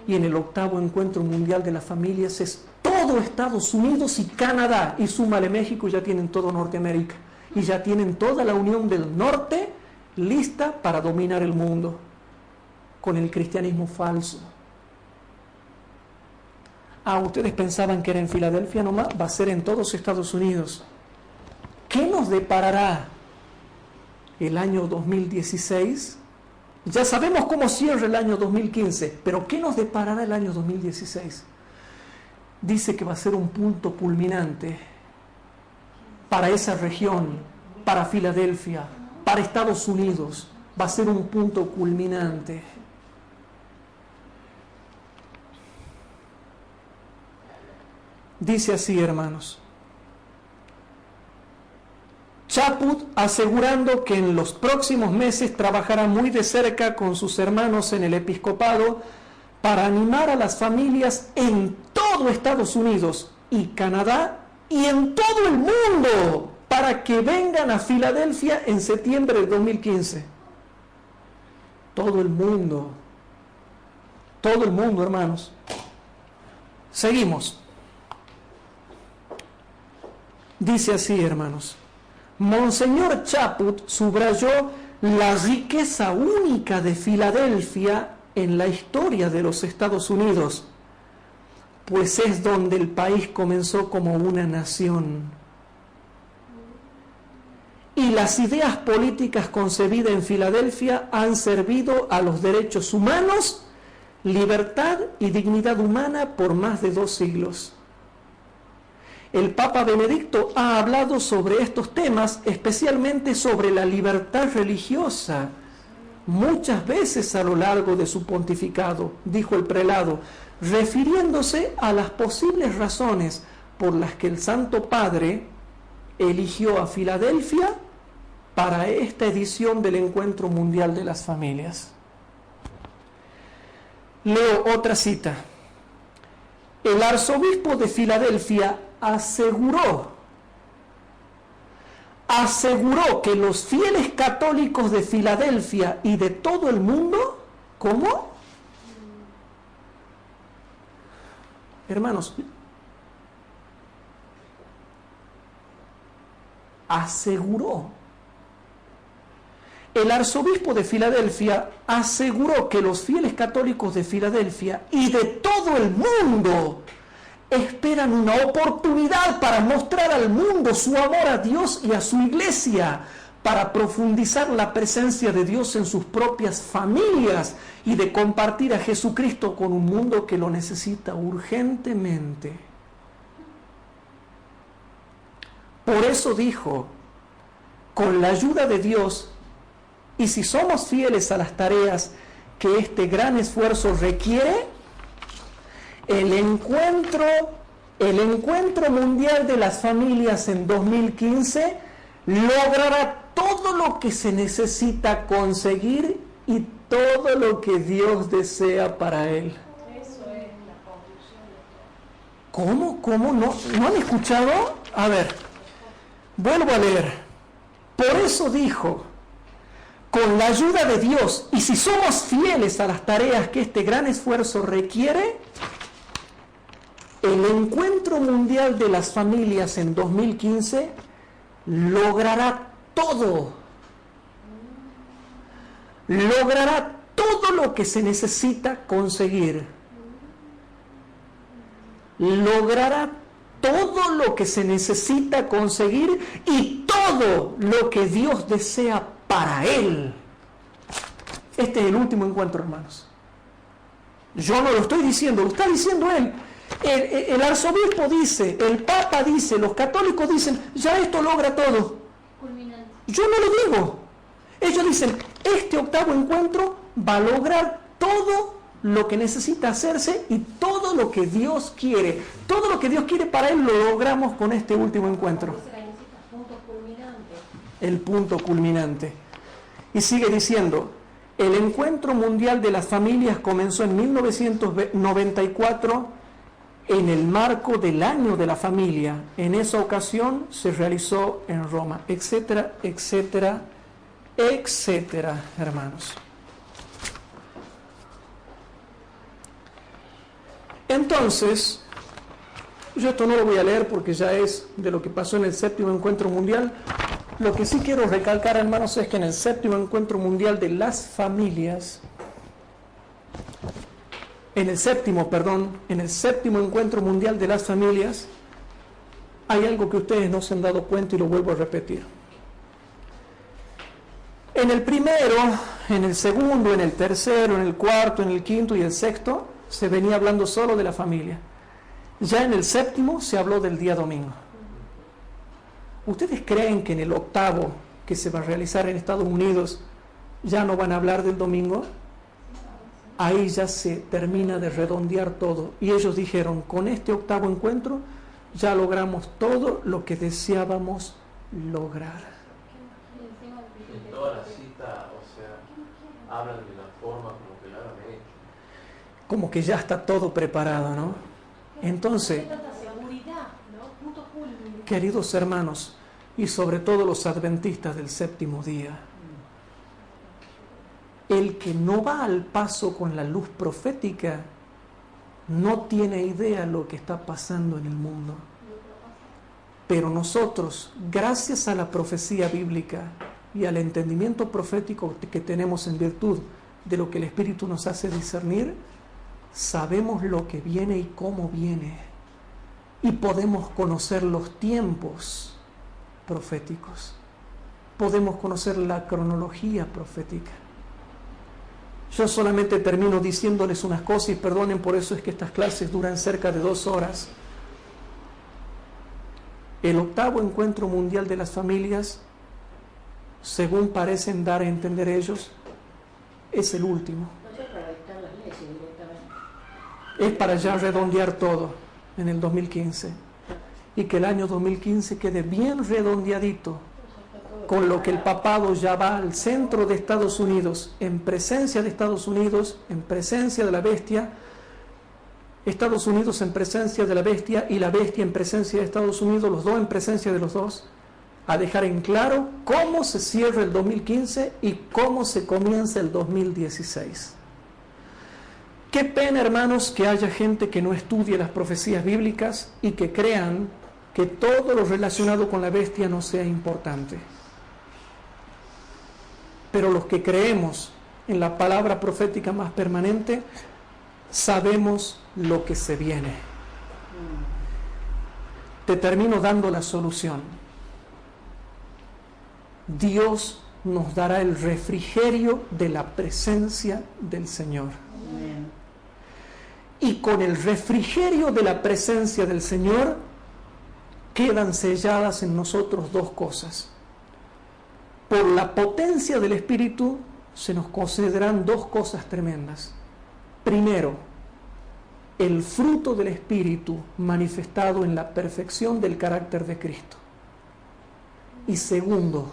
Y en el octavo encuentro mundial de las familias es todo Estados Unidos y Canadá. Y súmale México y ya tienen todo Norteamérica. Y ya tienen toda la Unión del Norte lista para dominar el mundo con el cristianismo falso. Ustedes pensaban que era en Filadelfia nomás, va a ser en todos Estados Unidos. ¿Qué nos deparará el año 2016? Ya sabemos cómo cierra el año 2015, pero ¿qué nos deparará el año 2016? Dice que va a ser un punto culminante para esa región, para Filadelfia, para Estados Unidos. Va a ser un punto culminante. Dice así, hermanos. Chaput asegurando que en los próximos meses trabajará muy de cerca con sus hermanos en el episcopado para animar a las familias en todo Estados Unidos y Canadá y en todo el mundo para que vengan a Filadelfia en septiembre del 2015. Todo el mundo, hermanos. Seguimos. Dice así, hermanos. Monseñor Chaput subrayó la riqueza única de Filadelfia en la historia de los Estados Unidos, pues es donde el país comenzó como una nación. Y las ideas políticas concebidas en Filadelfia han servido a los derechos humanos, libertad y dignidad humana por más de 2 siglos. El Papa Benedicto ha hablado sobre estos temas, especialmente sobre la libertad religiosa, muchas veces a lo largo de su pontificado, dijo el prelado, refiriéndose a las posibles razones por las que el Santo Padre eligió a Filadelfia para esta edición del Encuentro Mundial de las Familias. Leo otra cita. El arzobispo de Filadelfia aseguró que los fieles católicos de Filadelfia y de todo el mundo, ¿cómo? Hermanos, aseguró. El arzobispo de Filadelfia aseguró que los fieles católicos de Filadelfia y de todo el mundo esperan una oportunidad para mostrar al mundo su amor a Dios y a su iglesia, para profundizar la presencia de Dios en sus propias familias y de compartir a Jesucristo con un mundo que lo necesita urgentemente. Por eso dijo, con la ayuda de Dios, y si somos fieles a las tareas que este gran esfuerzo requiere, el encuentro mundial de las familias en 2015 logrará todo lo que se necesita conseguir y todo lo que Dios desea para él. Eso es la conclusión de todo. ¿Cómo? ¿No han escuchado? A ver, vuelvo a leer. Por eso dijo, con la ayuda de Dios, y si somos fieles a las tareas que este gran esfuerzo requiere, el Encuentro Mundial de las Familias en 2015 logrará todo lo que se necesita conseguir. Logrará todo lo que se necesita conseguir y todo lo que Dios desea para él. Este es el último encuentro, hermanos. Yo no lo estoy diciendo, lo está diciendo él. El arzobispo dice, el papa dice, los católicos dicen, ya esto logra todo. Culminante. Yo no lo digo. Ellos dicen, este octavo encuentro va a lograr todo lo que necesita hacerse y todo lo que Dios quiere. Todo lo que Dios quiere para él lo logramos con este último encuentro. Punto culminante. El punto culminante. Y sigue diciendo, el Encuentro Mundial de las Familias comenzó en 1994 en el marco del Año de la Familia. En esa ocasión se realizó en Roma, etcétera, etcétera, etcétera, hermanos. Entonces, yo esto no lo voy a leer porque ya es de lo que pasó en el séptimo Encuentro Mundial. Lo que sí quiero recalcar, hermanos, es que en el séptimo Encuentro Mundial de las Familias, en el séptimo Encuentro Mundial de las Familias, hay algo que ustedes no se han dado cuenta y lo vuelvo a repetir. En el primero, en el segundo, en el tercero, en el cuarto, en el quinto y el sexto, se venía hablando solo de la familia. Ya en el séptimo se habló del día domingo. ¿Ustedes creen que en el octavo, que se va a realizar en Estados Unidos, ya no van a hablar del domingo? Ahí ya se termina de redondear todo. Y ellos dijeron, con este octavo encuentro ya logramos todo lo que deseábamos lograr. En toda la cita, hablan de la forma como que lo han hecho. Como que ya está todo preparado, ¿no? Entonces, queridos hermanos, y sobre todo los adventistas del séptimo día, el que no va al paso con la luz profética no tiene idea lo que está pasando en el mundo. Pero nosotros, gracias a la profecía bíblica y al entendimiento profético que tenemos en virtud de lo que el Espíritu nos hace discernir, sabemos lo que viene y cómo viene, y podemos conocer los tiempos proféticos, podemos conocer la cronología profética. Yo solamente termino diciéndoles unas cosas, y perdonen, por eso es que estas clases duran cerca de 2 horas. El 8º encuentro mundial de las familias, según parecen dar a entender ellos, es el último. Es para ya redondear todo en el 2015, y que el año 2015 quede bien redondeadito, con lo que el papado ya va al centro de Estados Unidos, en presencia de Estados Unidos, en presencia de la bestia, Estados Unidos en presencia de la bestia y la bestia en presencia de Estados Unidos, los dos en presencia de los dos, a dejar en claro cómo se cierra el 2015 y cómo se comienza el 2016. Qué pena, hermanos, que haya gente que no estudie las profecías bíblicas y que crean que todo lo relacionado con la bestia no sea importante. Pero los que creemos en la palabra profética más permanente, sabemos lo que se viene. Te termino dando la solución. Dios nos dará el refrigerio de la presencia del Señor. Y con el refrigerio de la presencia del Señor quedan selladas en nosotros 2 cosas. Por la potencia del Espíritu se nos concederán 2 cosas tremendas. Primero, el fruto del Espíritu manifestado en la perfección del carácter de Cristo. Y segundo,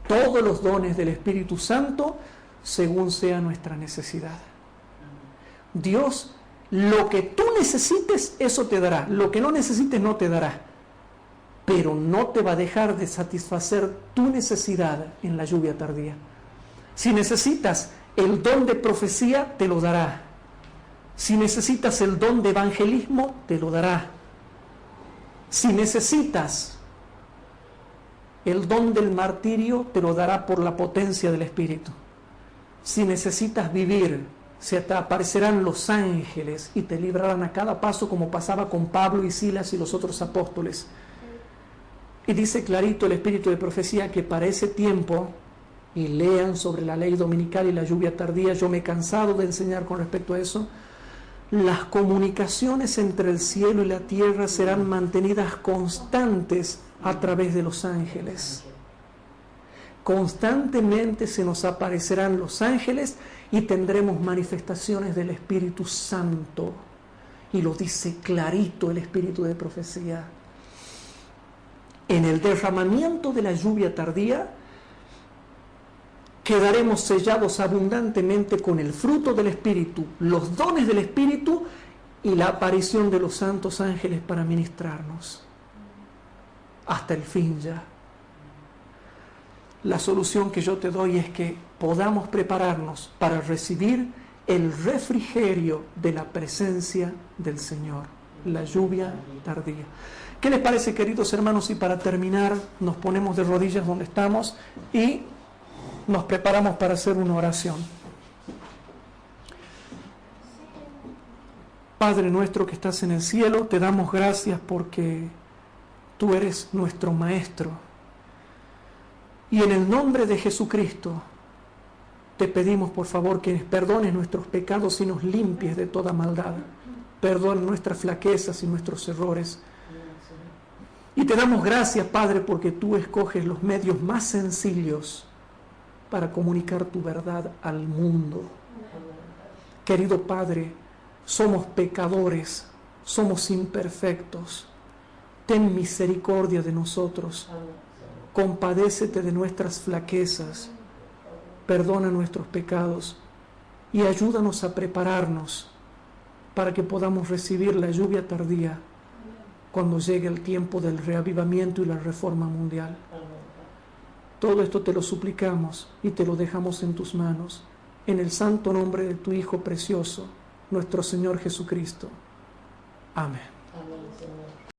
todos los dones del Espíritu Santo según sea nuestra necesidad. Dios, lo que tú necesites, eso te dará. Lo que no necesites, no te dará. Pero no te va a dejar de satisfacer tu necesidad en la lluvia tardía. Si necesitas el don de profecía, te lo dará. Si necesitas el don de evangelismo, te lo dará. Si necesitas el don del martirio, te lo dará por la potencia del Espíritu. Si necesitas vivir, se te aparecerán los ángeles y te librarán a cada paso, como pasaba con Pablo y Silas y los otros apóstoles. Y dice clarito el Espíritu de profecía que para ese tiempo, y lean sobre la ley dominical y la lluvia tardía, yo me he cansado de enseñar con respecto a eso, las comunicaciones entre el cielo y la tierra serán mantenidas constantes a través de los ángeles. Constantemente se nos aparecerán los ángeles y tendremos manifestaciones del Espíritu Santo. Y lo dice clarito el Espíritu de profecía. En el derramamiento de la lluvia tardía quedaremos sellados abundantemente con el fruto del Espíritu, los dones del Espíritu y la aparición de los santos ángeles para ministrarnos. Hasta el fin ya. La solución que yo te doy es que podamos prepararnos para recibir el refrigerio de la presencia del Señor, la lluvia tardía. ¿Qué les parece, queridos hermanos? Y para terminar, nos ponemos de rodillas donde estamos y nos preparamos para hacer una oración. Padre nuestro que estás en el cielo, te damos gracias porque tú eres nuestro Maestro. Y en el nombre de Jesucristo, te pedimos por favor que perdones nuestros pecados y nos limpies de toda maldad. Perdona nuestras flaquezas y nuestros errores. Y te damos gracias, Padre, porque tú escoges los medios más sencillos para comunicar tu verdad al mundo. Querido Padre, somos pecadores, somos imperfectos. Ten misericordia de nosotros. Compadécete de nuestras flaquezas. Perdona nuestros pecados y ayúdanos a prepararnos para que podamos recibir la lluvia tardía cuando llegue el tiempo del reavivamiento y la reforma mundial. Todo esto te lo suplicamos y te lo dejamos en tus manos, en el santo nombre de tu Hijo precioso, nuestro Señor Jesucristo. Amén. Amén, Señor.